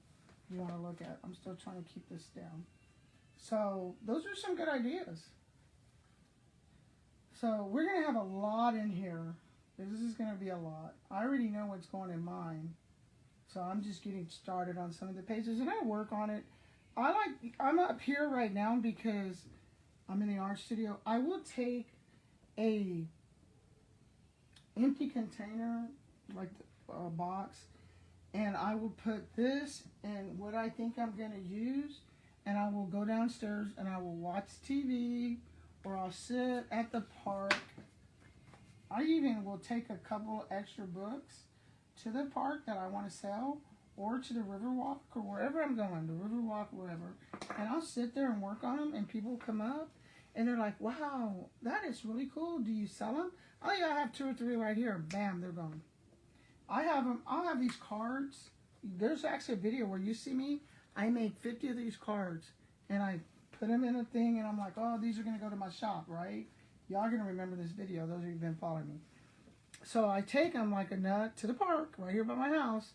you want to look at. I'm still trying to keep this down. So those are some good ideas. So we're going to have a lot in here. This is going to be a lot. I already know what's going in mine. So I'm just getting started on some of the pages, and I work on it. I'm up here right now because I'm in the art studio. I will take a empty container, like a box, and I will put this and what I think I'm going to use, and I will go downstairs and I will watch TV, or I'll sit at the park. I even will take a couple extra books to the park that I want to sell, or to the Riverwalk, or wherever I'm going, the Riverwalk, wherever, and I'll sit there and work on them, and people come up, and they're like, wow, that is really cool. Do you sell them? Oh yeah, I have 2 or 3 right here. Bam, they're gone. I have them. I'll have these cards. There's actually a video where you see me. I made 50 of these cards, and I put them in a thing, and I'm like, oh, these are going to go to my shop, right? Y'all are going to remember this video, those of you who've been following me. So I take them like a nut to the park, right here by my house.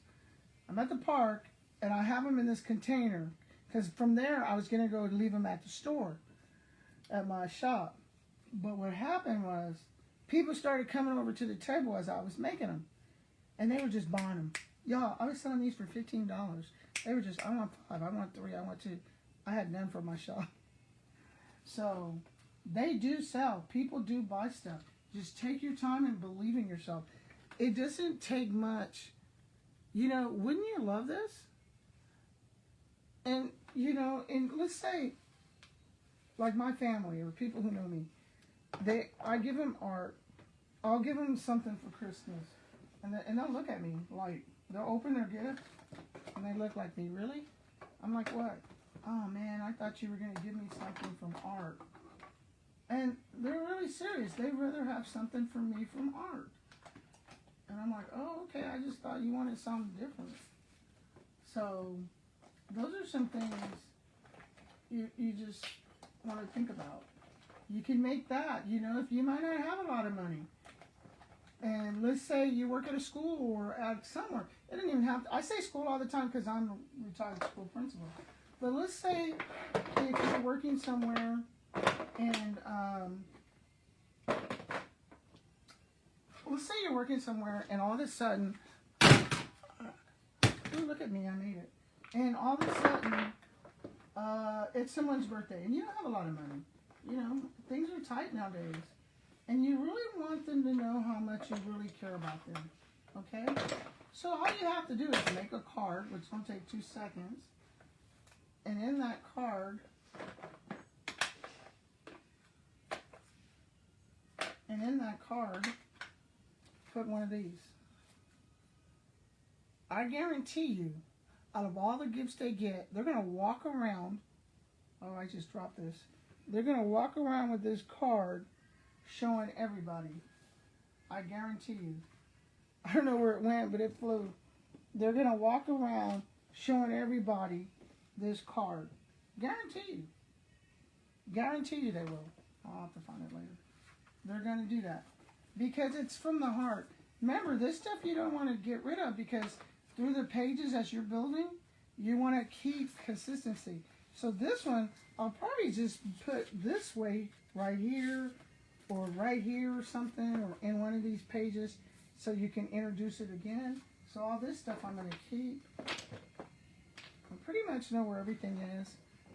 I'm at the park, and I have them in this container, because from there, I was going to go leave them at the store, at my shop. But what happened was, people started coming over to the table as I was making them, and they were just buying them. Y'all, I was selling these for $15. They were just, I want 5, I want 3, I want 2. I had none for my shop. So they do sell. People do buy stuff. Just take your time and believe in yourself. It doesn't take much. You know, wouldn't you love this? And, you know, and let's say, like my family or people who know me, I give them art. I'll give them something for Christmas. And they'll look at me like, they'll open their gift, and they look like me, really? I'm like, what? Oh man, I thought you were going to give me something from art. And they're really serious. They'd rather have something from me from art. And I'm like, oh, okay, I just thought you wanted something different. So those are some things you just want to think about. You can make that, you know, if you might not have a lot of money. And let's say you work at a school or at somewhere. It doesn't even have to, I say school all the time because I'm a retired school principal. But let's say if you're working somewhere and let's say you're working somewhere and all of a sudden, oh, look at me, I made it. And all of a sudden, it's someone's birthday and you don't have a lot of money. You know, things are tight nowadays. And you really want them to know how much you really care about them. Okay? So all you have to do is make a card, which will take 2 seconds. And in that card, put one of these. I guarantee you, out of all the gifts they get, they're going to walk around. Oh, I just dropped this. They're going to walk around with this card showing everybody. I guarantee you. I don't know where it went, but it flew. They're going to walk around showing everybody this card. Guarantee you. Guarantee you they will. I'll have to find it later. They're going to do that. Because it's from the heart. Remember, this stuff you don't want to get rid of because through the pages as you're building, you want to keep consistency. So this one, I'll probably just put this way right here or right here or something, or in one of these pages so you can introduce it again. So all this stuff I'm going to keep. I pretty much know where everything is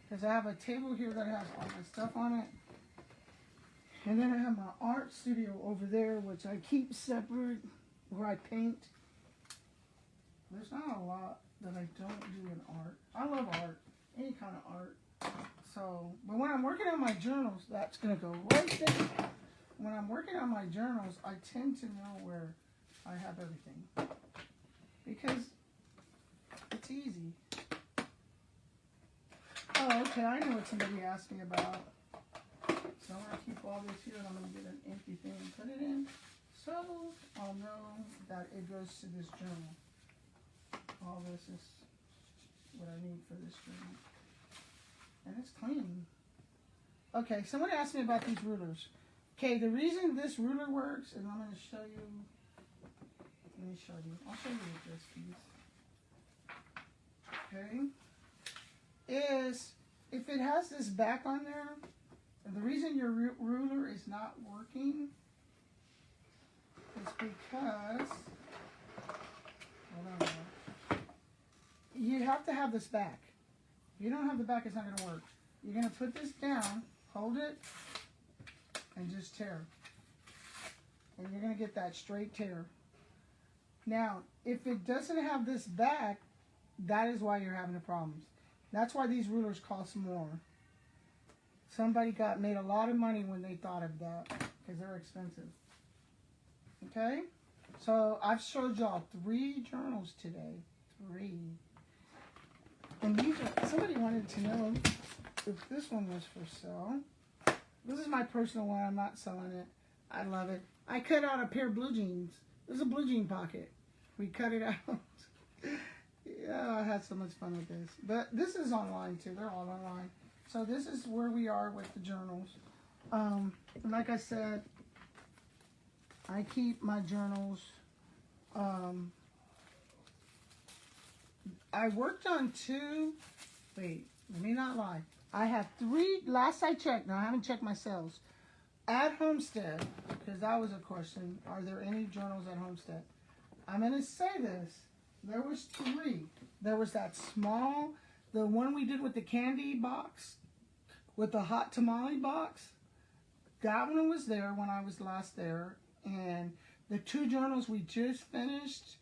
because I have a table here that has all my stuff on it. And then I have my art studio over there, which I keep separate, where I paint. There's not a lot that I don't do in art. I love art, any kind of art. So, but when I'm working on my journals, that's going to go right there. When I'm working on my journals, I tend to know where I have everything. Because it's easy. Oh, okay, I know what somebody asked me about. So I'm going to keep all this here, and I'm going to get an empty thing and put it in. So I'll know that it goes to this journal. All this is what I need for this journal. And it's clean. Okay, someone asked me about these rulers. Okay, the reason this ruler works, and I'm going to show you. Let me show you. I'll show you with this piece. Okay. Is if it has this back on there, and the reason your ruler is not working is because, hold on, you have to have this back. If you don't have the back, it's not going to work. You're going to put this down, hold it, and just tear. And you're going to get that straight tear. Now, if it doesn't have this back, that is why you're having the problems. That's why these rulers cost more. Somebody made a lot of money when they thought of that, because they're expensive. Okay? So I've showed y'all 3 journals today. 3. And these are, somebody wanted to know if this one was for sale. This is my personal one. I'm not selling it. I love it. I cut out a pair of blue jeans. This is a blue jean pocket. We cut it out. Yeah, I had so much fun with this. But this is online too. They're all online. So this is where we are with the journals. And like I said, I keep my journals. I worked on 2. Wait, let me not lie. I have 3. Last I checked. Now I haven't checked my sales. At Homestead, because that was a question. Are there any journals at Homestead? I'm going to say this. There was 3. There was that small, the one we did with the candy box, with the hot tamale box. That one was there when I was last there. And the 2 journals we just finished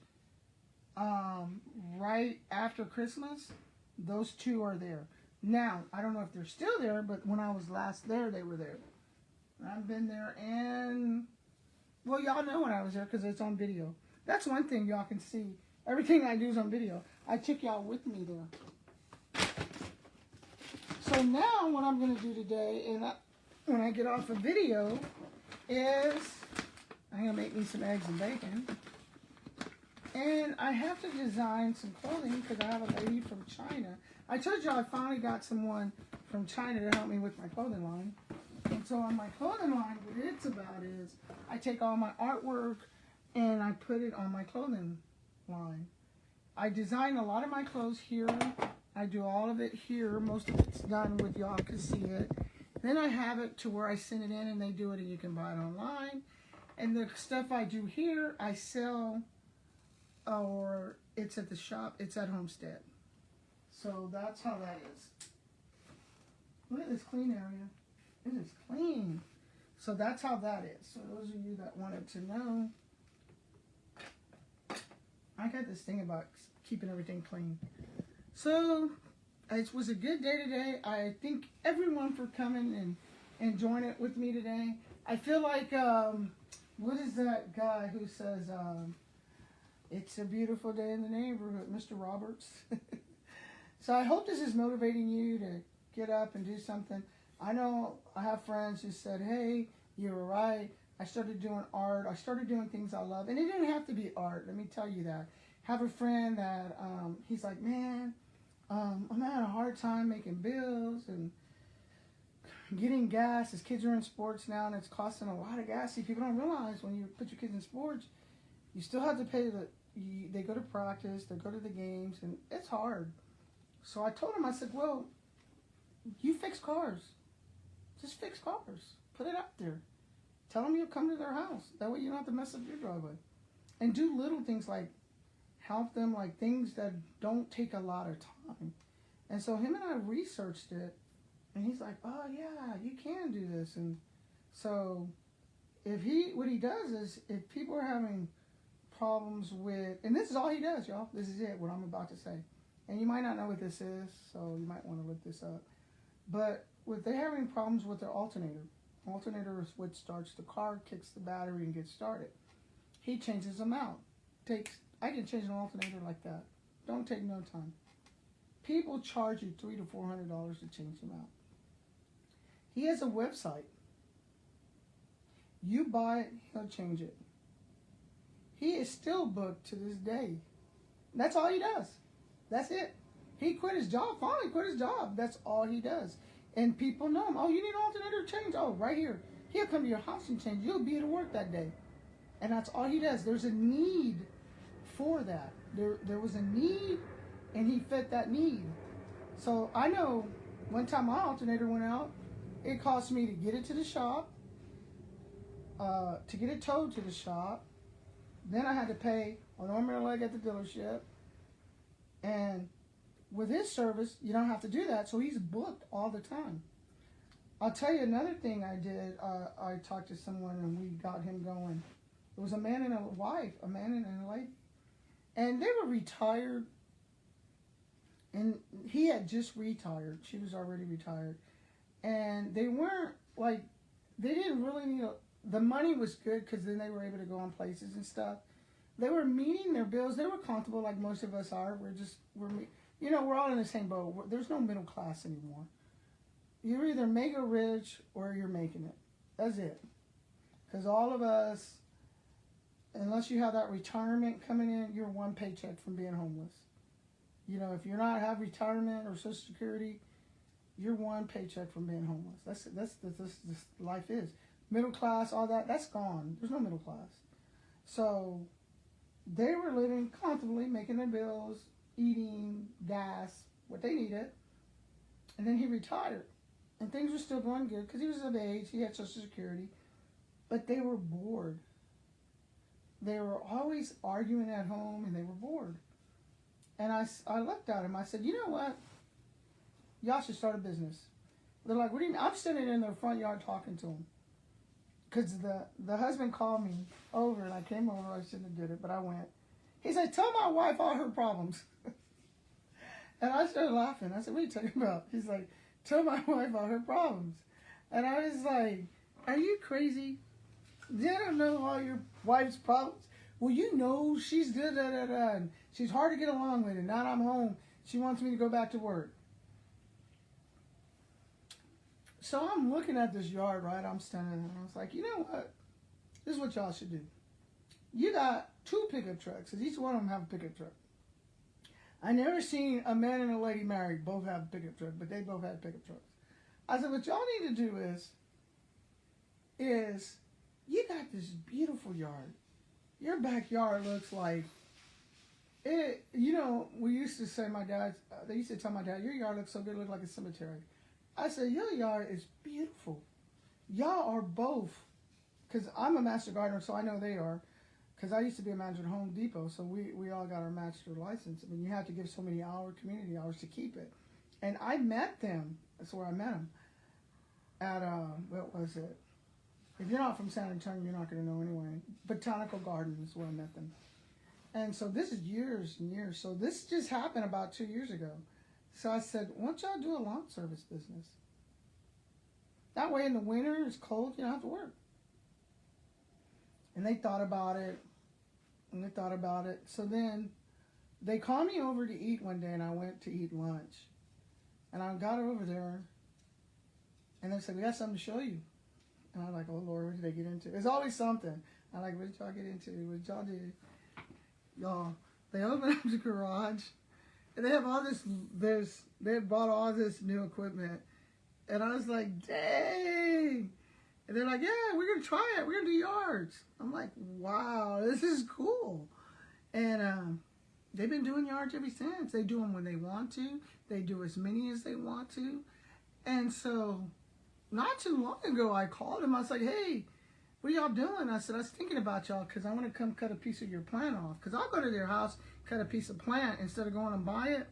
right after Christmas, those 2 are there. Now, I don't know if they're still there, but when I was last there, they were there. I've been there, and, well, y'all know when I was there because it's on video. That's one thing y'all can see. Everything I do is on video. I took y'all with me there. So now what I'm going to do today, and when I get off a video, is I'm going to make me some eggs and bacon. And I have to design some clothing because I have a lady from China. I told y'all I finally got someone from China to help me with my clothing line. And so on my clothing line, what it's about is I take all my artwork and I put it on my clothing line. I design a lot of my clothes here. I do all of it here. Most of it's done with y'all can see it. Then I have it to where I send it in and they do it and you can buy it online. And the stuff I do here, I sell, or it's at the shop, it's at Homestead. So that's how that is. Look at this clean area. It is clean. So that's how that is. So those of you that wanted to know, I got this thing about keeping everything clean. So it was a good day today. I thank everyone for coming and joining it with me today. I feel like, what is that guy who says, it's a beautiful day in the neighborhood, Mr. Roberts? So I hope this is motivating you to get up and do something. I know I have friends who said, hey, you were right. I started doing art. I started doing things I love. And it didn't have to be art. Let me tell you that. Have a friend that, he's like, man, I'm having a hard time making bills and getting gas. His kids are in sports now, and it's costing a lot of gas. See, people don't realize when you put your kids in sports, you still have to pay they go to practice, they go to the games, and it's hard. So I told him, I said, well, you fix cars. Just fix cars. Put it up there. Tell them you'll come to their house. That way you don't have to mess up your driveway. And do little things like help them, like things that don't take a lot of time. And so him and I researched it. And he's like, oh, yeah, you can do this. And So what he does is, if people are having problems with, and this is all he does, y'all. This is it, what I'm about to say. And you might not know what this is, so you might want to look this up. But if they're having problems with their alternator is what starts the car, kicks the battery, and gets started. He changes them out. I can change an alternator like that. Don't take no time. People charge you $300 to $400 to change them out. He has a website. You buy it, he'll change it. He is still booked to this day. That's all he does. That's it. He quit his job, finally quit his job. That's all he does. And people know him. Oh, you need an alternator change? Oh, right here. He'll come to your house and change. You'll be at work that day. And that's all he does. There's a need for that. There was a need, and he fit that need. So I know one time my alternator went out, it cost me to get it to the shop, to get it towed to the shop. Then I had to pay an arm and a leg at the dealership. And with his service, you don't have to do that. So he's booked all the time. I'll tell you another thing I did. I talked to someone and we got him going. It was a man and a wife, a man and a lady. And they were retired. And he had just retired. She was already retired. And they weren't like, they didn't really need the money was good because then they were able to go on places and stuff. They were meeting their bills. They were comfortable like most of us are. We're all in the same boat. There's no middle class anymore. You're either mega rich or you're making it. That's it. Because all of us, unless you have that retirement coming in, you're one paycheck from being homeless. If you're not have retirement or Social Security, you're one paycheck from being homeless. That's life is. Middle class, all that, that's gone. There's no middle class. So they were living comfortably, making their bills, eating, gas, what they needed. And then he retired. And things were still going good because he was of age. He had Social Security. But they were bored. They were always arguing at home and they were bored. And I looked at him. I said, you know what? Y'all should start a business. They're like, what do you mean? I'm standing in their front yard talking to them. Because the husband called me over and I came over. I shouldn't have did it, but I went. He said, tell my wife all her problems. And I started laughing. I said, what are you talking about? He's like, tell my wife all her problems. And I was like, are you crazy? You don't know all your wife's problems? Well, you know she's da-da-da-da, and she's hard to get along with, and now I'm home. She wants me to go back to work. So I'm looking at this yard, right? I'm standing there, and I was like, you know what? This is what y'all should do. You got 2 pickup trucks, because each one of them have a pickup truck. I never seen a man and a lady married both have a pickup truck, but they both had pickup trucks. I said, what y'all need to do is you got this beautiful yard. Your backyard looks like it. We used to say, they used to tell my dad, your yard looks so good, it looks like a cemetery. I said, your yard is beautiful. Y'all are both, because I'm a master gardener, so I know they are, because I used to be a manager at Home Depot, so we all got our master license. I mean, you have to give so many community hours to keep it. And I met them. That's where I met them. At, what was it? If you're not from San Antonio, you're not going to know anyway. Botanical Garden is where I met them. And so this is years and years. So this just happened about 2 years ago. So I said, why don't y'all do a lawn service business? That way in the winter, it's cold, you don't have to work. And they thought about it. And they thought about it. So then they called me over to eat one day, and I went to eat lunch. And I got over there, and they said, we got something to show you. And I'm like, oh, Lord, what did they get into? There's always something. I'm like, what did y'all get into? What did y'all do? Y'all, they opened up the garage, and they have all this, they bought all this new equipment. And I was like, dang. And they're like, yeah, we're going to try it. We're going to do yards. I'm like, wow, this is cool. And they've been doing yards ever since. They do them when they want to. They do as many as they want to. And so not too long ago, I called them. I was like, hey, what are y'all doing? I said, I was thinking about y'all because I want to come cut a piece of your plant off. Because I'll go to their house, cut a piece of plant instead of going and buy it.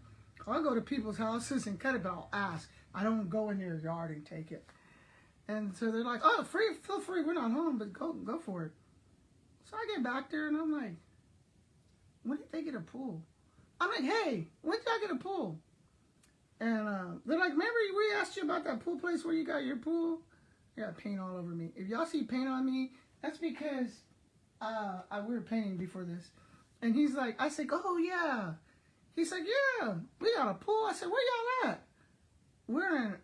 I'll go to people's houses and cut it, but I'll ask. I don't go in their yard and take it. And so they're like, oh, free, feel free, we're not home, but go for it. So I get back there and I'm like, when did they get a pool? I'm like, hey, when did I get a pool? And they're like, remember we asked you about that pool place where you got your pool? I got paint all over me. If y'all see paint on me, that's because we were painting before this. And he's like, I said, oh yeah. He's like, yeah, we got a pool. I said, where y'all at?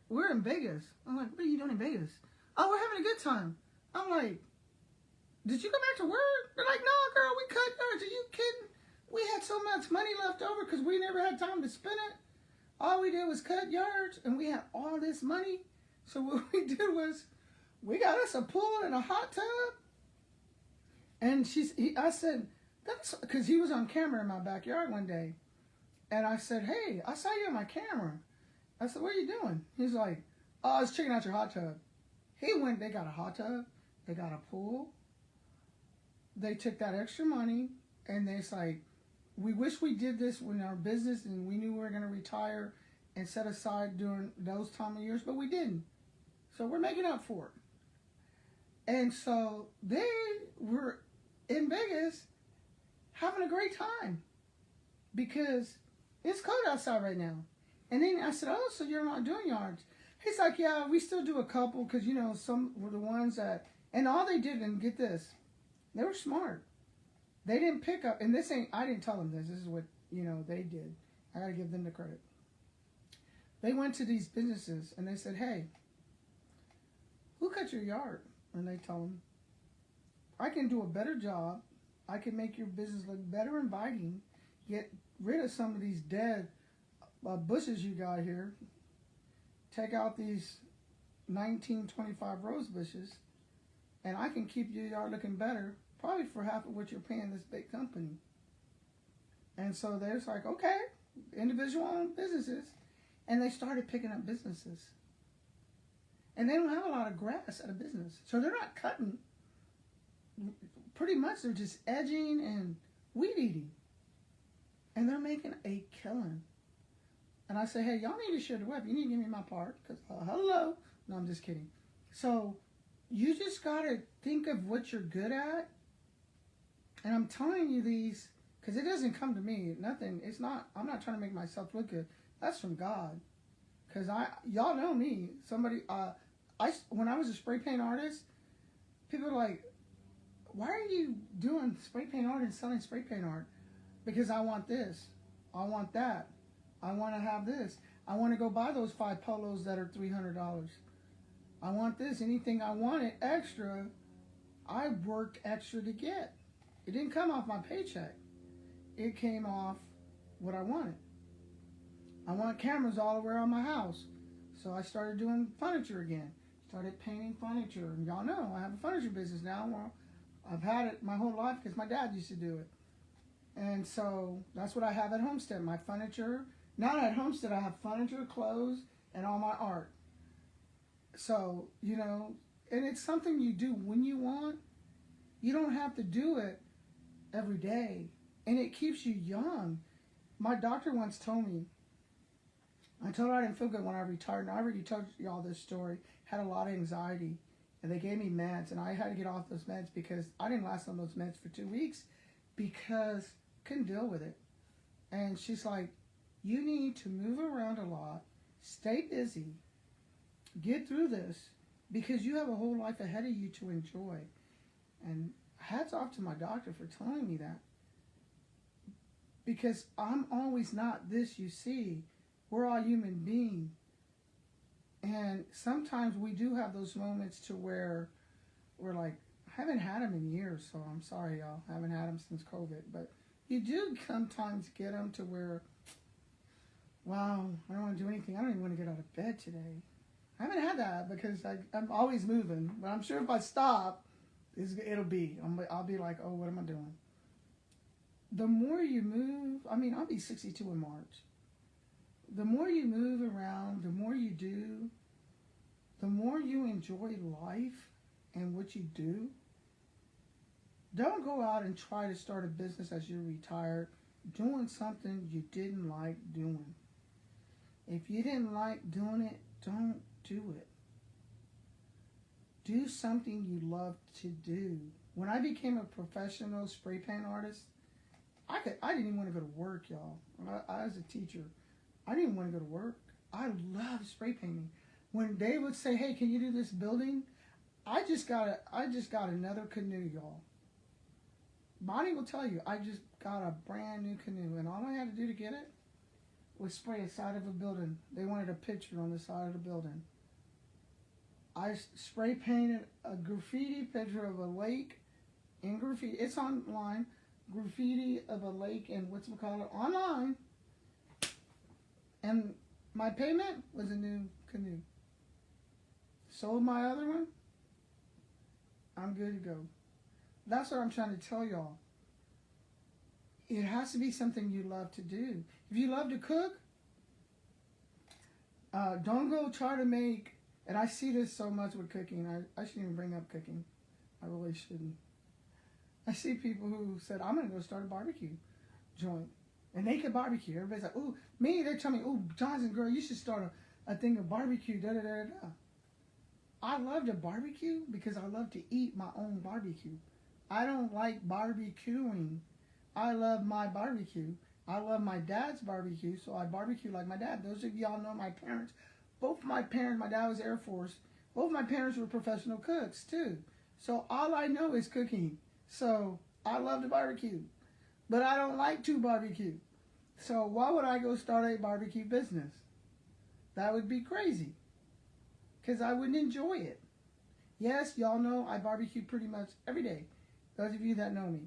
We're in Vegas. I'm like, what are you doing in Vegas? Oh, we're having a good time. I'm like, did you go back to work? They're like, no, girl, we cut yards. Are you kidding? We had so much money left over because we never had time to spend it. All we did was cut yards, and we had all this money. So what we did was, we got us a pool and a hot tub. And I said, that's because he was on camera in my backyard one day. And I said, hey, I saw you on my camera. I said, what are you doing? He's like, oh, I was checking out your hot tub. They got a hot tub. They got a pool. They took that extra money, and it's like, we wish we did this in our business and we knew we were going to retire and set aside during those time of years, but we didn't. So we're making up for it. And so they were in Vegas having a great time because it's cold outside right now. And then I said, oh, so you're not doing yards? He's like, yeah, we still do a couple because, some were the ones that, and all they did, and get this, they were smart. They didn't pick up, and I didn't tell them this. This is what, they did. I got to give them the credit. They went to these businesses, and they said, hey, who cut your yard? And they tell them, I can do a better job. I can make your business look better inviting, get rid of some of these dead bushes you got here, take out these 1925 rose bushes, and I can keep your yard looking better, probably for half of what you're paying this big company. And so they're just like, okay, individual owned businesses. And they started picking up businesses. And they don't have a lot of grass at a business. So they're not cutting. Pretty much they're just edging and weed eating. And they're making a killing. And I say, hey, y'all need to share the web. You need to give me my part. Because, hello. No, I'm just kidding. So you just got to think of what you're good at. And I'm telling you these, because it doesn't come to me. Nothing. It's not, I'm not trying to make myself look good. That's from God. Because y'all know me. Somebody, when I was a spray paint artist, people are like, why are you doing spray paint art and selling spray paint art? Because I want this. I want that. I want to have this. I want to go buy those 5 polos that are $300. I want this. Anything I wanted extra, I worked extra to get. It didn't come off my paycheck. It came off what I wanted. I want cameras all around my house. So I started doing furniture again. Started painting furniture. And y'all know I have a furniture business now. Well, I've had it my whole life because my dad used to do it. And so that's what I have at Homestead. My furniture. Not at Homestead, I have furniture, clothes, and all my art. So, and it's something you do when you want. You don't have to do it every day. And it keeps you young. My doctor once told me, I told her I didn't feel good when I retired. And I already told y'all this story. Had a lot of anxiety. And they gave me meds. And I had to get off those meds because I didn't last on those meds for 2 weeks because I couldn't deal with it. And she's like, you need to move around a lot, stay busy, get through this, because you have a whole life ahead of you to enjoy. And hats off to my doctor for telling me that. Because I'm always not this you see. We're all human beings. And sometimes we do have those moments to where we're like, I haven't had them in years, so I'm sorry, y'all. I haven't had them since COVID. But you do sometimes get them to where, wow, I don't want to do anything. I don't even want to get out of bed today. I haven't had that because I'm always moving. But I'm sure if I stop, I'll be like, oh, what am I doing? The more you move, I'll be 62 in March. The more you move around, the more you do, the more you enjoy life and what you do. Don't go out and try to start a business as you're retired doing something you didn't like doing. If you didn't like doing it, don't do it. Do something you love to do. When I became a professional spray paint artist, I didn't even want to go to work, y'all. I was a teacher. I didn't want to go to work. I love spray painting. When they would say, "Hey, can you do this building?" I just got another canoe, y'all. Bonnie will tell you, I just got a brand new canoe, and all I had to do to get it was spray a side of a building. They wanted a picture on the side of the building. I spray painted a graffiti picture of a lake in graffiti. It's online. Graffiti of a lake in whatchamacallit online. And my payment was a new canoe. Sold my other one. I'm good to go. That's what I'm trying to tell y'all. It has to be something you love to do. If you love to cook, don't go try to make, and I see this so much with cooking. I shouldn't even bring up cooking. I really shouldn't. I see people who said, I'm going to go start a barbecue joint. And they could barbecue. Everybody's like, ooh, me, they're telling me, ooh, Johnson, girl, you should start a thing of barbecue, da-da-da-da. I love to barbecue because I love to eat my own barbecue. I don't like barbecuing. I love my barbecue. I love my dad's barbecue, so I barbecue like my dad. Those of y'all know my parents. Both my parents, my dad was Air Force. Both my parents were professional cooks, too. So all I know is cooking. So I love to barbecue. But I don't like to barbecue. So why would I go start a barbecue business? That would be crazy. Because I wouldn't enjoy it. Yes, y'all know I barbecue pretty much every day. Those of you that know me.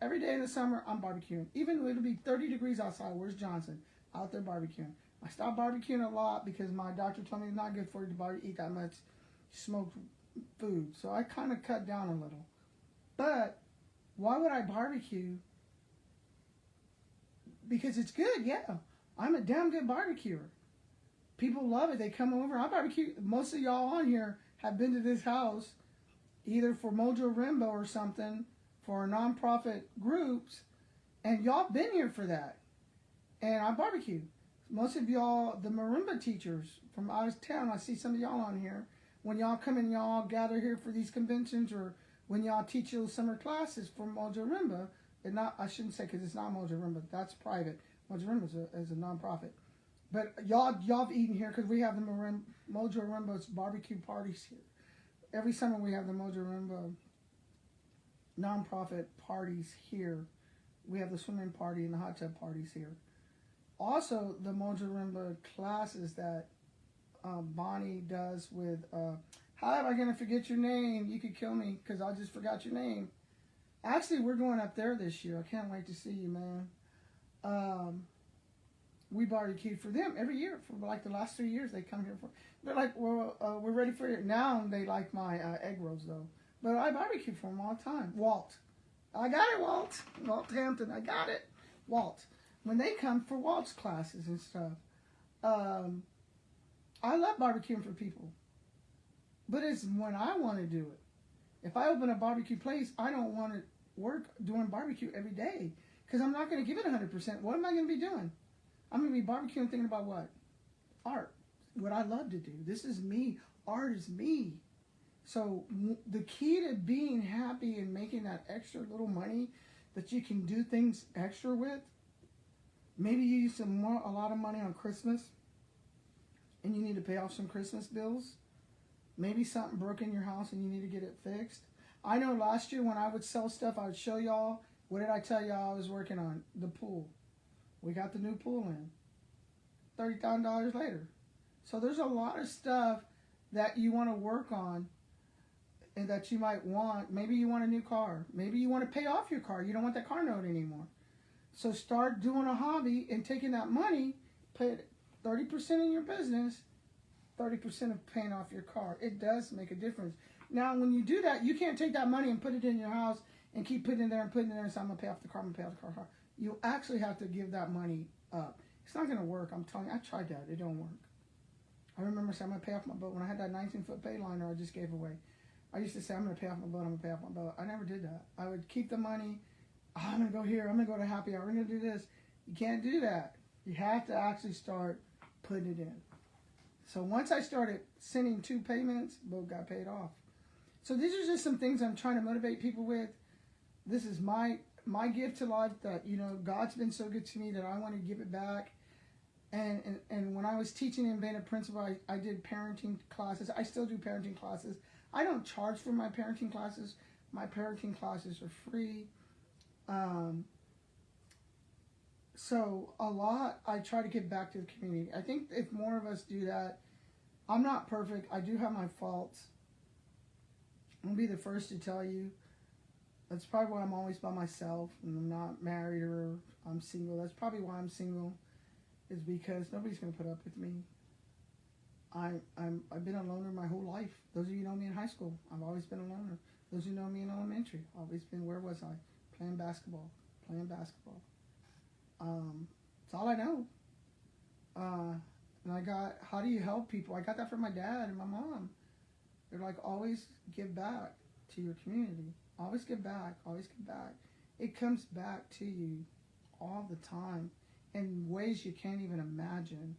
Every day in the summer, I'm barbecuing. Even when it'll be 30 degrees outside, where's Johnson? Out there barbecuing. I stopped barbecuing a lot because my doctor told me it's not good for you to eat that much smoked food. So I kind of cut down a little. But why would I barbecue? Because it's good, yeah. I'm a damn good barbecuer. People love it. They come over. I barbecue. Most of y'all on here have been to this house either for Mojo Rimbo or something, for nonprofit groups, and y'all been here for that. And I barbecue. Most of y'all, the marimba teachers from out of town, I see some of y'all on here. When y'all come and y'all gather here for these conventions, or when y'all teach those summer classes for Mojo Rimba, and not, I shouldn't say because it's not Mojo Rimba, that's private. Mojo Rimba is a nonprofit. But y'all have eaten here because we have the Mojo Rimba's barbecue parties here. Every summer we have the Mojo Rimba nonprofit parties here. We have the swimming party and the hot tub parties here. Also, the Mojo Rimba classes that Bonnie does with, how am I going to forget your name? You could kill me because I just forgot your name. Actually, we're going up there this year. I can't wait to see you, man. We barbecued for them every year. For like the last 3 years, they come here for. They're like, well, we're ready for you. Now they like my egg rolls, though. But I barbecue for them all the time. Walt. I got it, Walt. Walt Hampton. I got it. Walt. When they come for Walt's classes and stuff. I love barbecuing for people. But it's when I want to do it. If I open a barbecue place, I don't want to work doing barbecue every day. Because I'm not going to give it 100%. What am I going to be doing? I'm going to be barbecuing thinking about what? Art. What I love to do. This is me. Art is me. So the key to being happy and making that extra little money that you can do things extra with, maybe you use a lot of money on Christmas and you need to pay off some Christmas bills. Maybe something broke in your house and you need to get it fixed. I know last year when I would sell stuff, I would show y'all. What did I tell y'all I was working on? The pool. We got the new pool in. $30,000 later. So there's a lot of stuff that you want to work on and that you might want. Maybe you want a new car. Maybe you want to pay off your car. You don't want that car note anymore. So start doing a hobby and taking that money, put 30% in your business, 30% of paying off your car. It does make a difference. Now, when you do that, you can't take that money and put it in your house and keep putting it there and putting it there and say, I'm going to pay off the car, I'm going to pay off the car. You actually have to give that money up. It's not going to work. I'm telling you, I tried that. It don't work. I remember saying, I'm going to pay off my boat. When I had that 19-foot pay liner I just gave away, I used to say, I'm going to pay off my boat, I'm going to pay off my boat. I never did that. I would keep the money. Oh, I'm going to go here. I'm going to go to happy hour. I'm going to do this. You can't do that. You have to actually start putting it in. So once I started sending 2 payments, boat got paid off. So these are just some things I'm trying to motivate people with. This is my gift to life, that, you know, God's been so good to me that I want to give it back. And when I was teaching in Beta Principal, I did parenting classes. I still do parenting classes. I don't charge for my parenting classes. My parenting classes are free. So a lot I try to give back to the community. I think if more of us do that, I'm not perfect. I do have my faults. I'll be the first to tell you. That's probably why I'm always by myself and I'm not married or I'm single. That's probably why I'm single, is because nobody's going to put up with me. I've been a loner my whole life. Those of you who know me in high school, I've always been a loner. Those who know me in elementary, I've always been, where was I? Playing basketball. That's all I know. And I got, how do you help people? I got that from my dad and my mom. They're like, always give back to your community. Always give back. Always give back. It comes back to you all the time in ways you can't even imagine.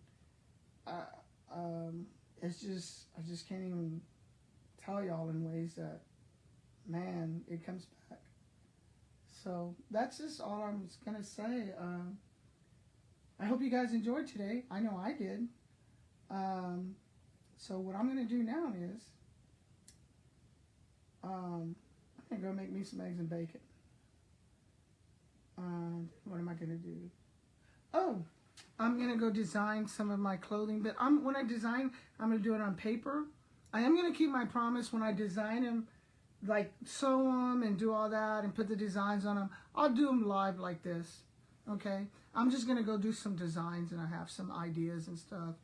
It's just, I just can't even tell y'all in ways that, man, it comes back. So that's just all I'm going to say. I hope you guys enjoyed today. I know I did. So what I'm going to do now is, I'm going to go make me some eggs and bacon. What am I going to do? Oh, I'm going to go design some of my clothing. But when I design, I'm going to do it on paper. I am going to keep my promise when I design them, like sew them and do all that and put the designs on them. I'll do them live like this, okay? I'm just going to go do some designs and I have some ideas and stuff.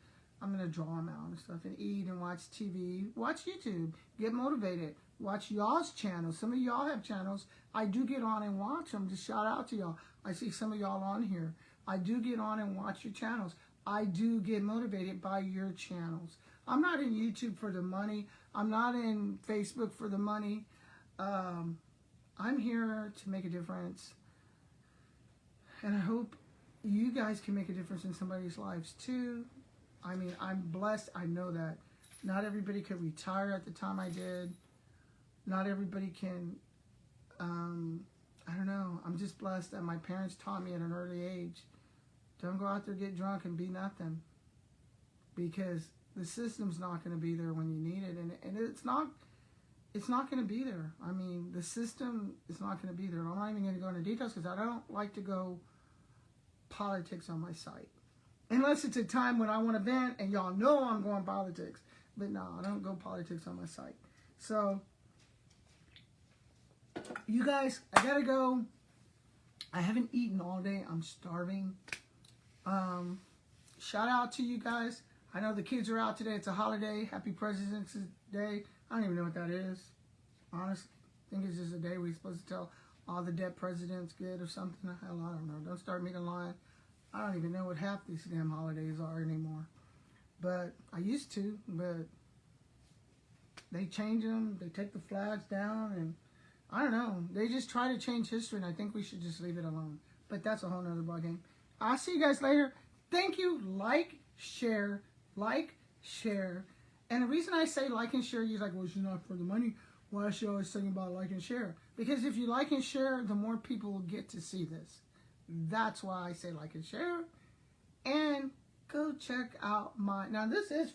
I'm going to draw them out and stuff and eat and watch TV, watch YouTube, get motivated, watch y'all's channels. Some of y'all have channels. I do get on and watch them. Just shout out to y'all. I see some of y'all on here. I do get on and watch your channels. I do get motivated by your channels. I'm not in YouTube for the money. I'm not in Facebook for the money. I'm here to make a difference. And I hope you guys can make a difference in somebody's lives too. I mean, I'm blessed. I know that. Not everybody could retire at the time I did. Not everybody can, I don't know. I'm just blessed that my parents taught me at an early age, don't go out there, get drunk, and be nothing. Because the system's not going to be there when you need it. And it's not going to be there. I mean, the system is not going to be there. I'm not even going to go into details because I don't like to go politics on my site. Unless it's a time when I want to vent and y'all know I'm going politics. But no, I don't go politics on my site. So, you guys, I gotta go. I haven't eaten all day. I'm starving. Shout out to you guys. I know the kids are out today. It's a holiday. Happy President's Day. I don't even know what that is. Honestly, I think it's just a day we're supposed to tell all the dead presidents good or something. Hell, I don't know. Don't start me to lie. I don't even know what half these damn holidays are anymore. But I used to, but they change them. They take the flags down, and I don't know. They just try to change history, and I think we should just leave it alone. But that's a whole nother ballgame. I'll see you guys later. Thank you. Like, share. And the reason I say like and share, you're like, well, she's not for the money. Why is she always saying about like and share? Because if you like and share, the more people will get to see this. That's why I say like and share. And go check out my... Now, this is for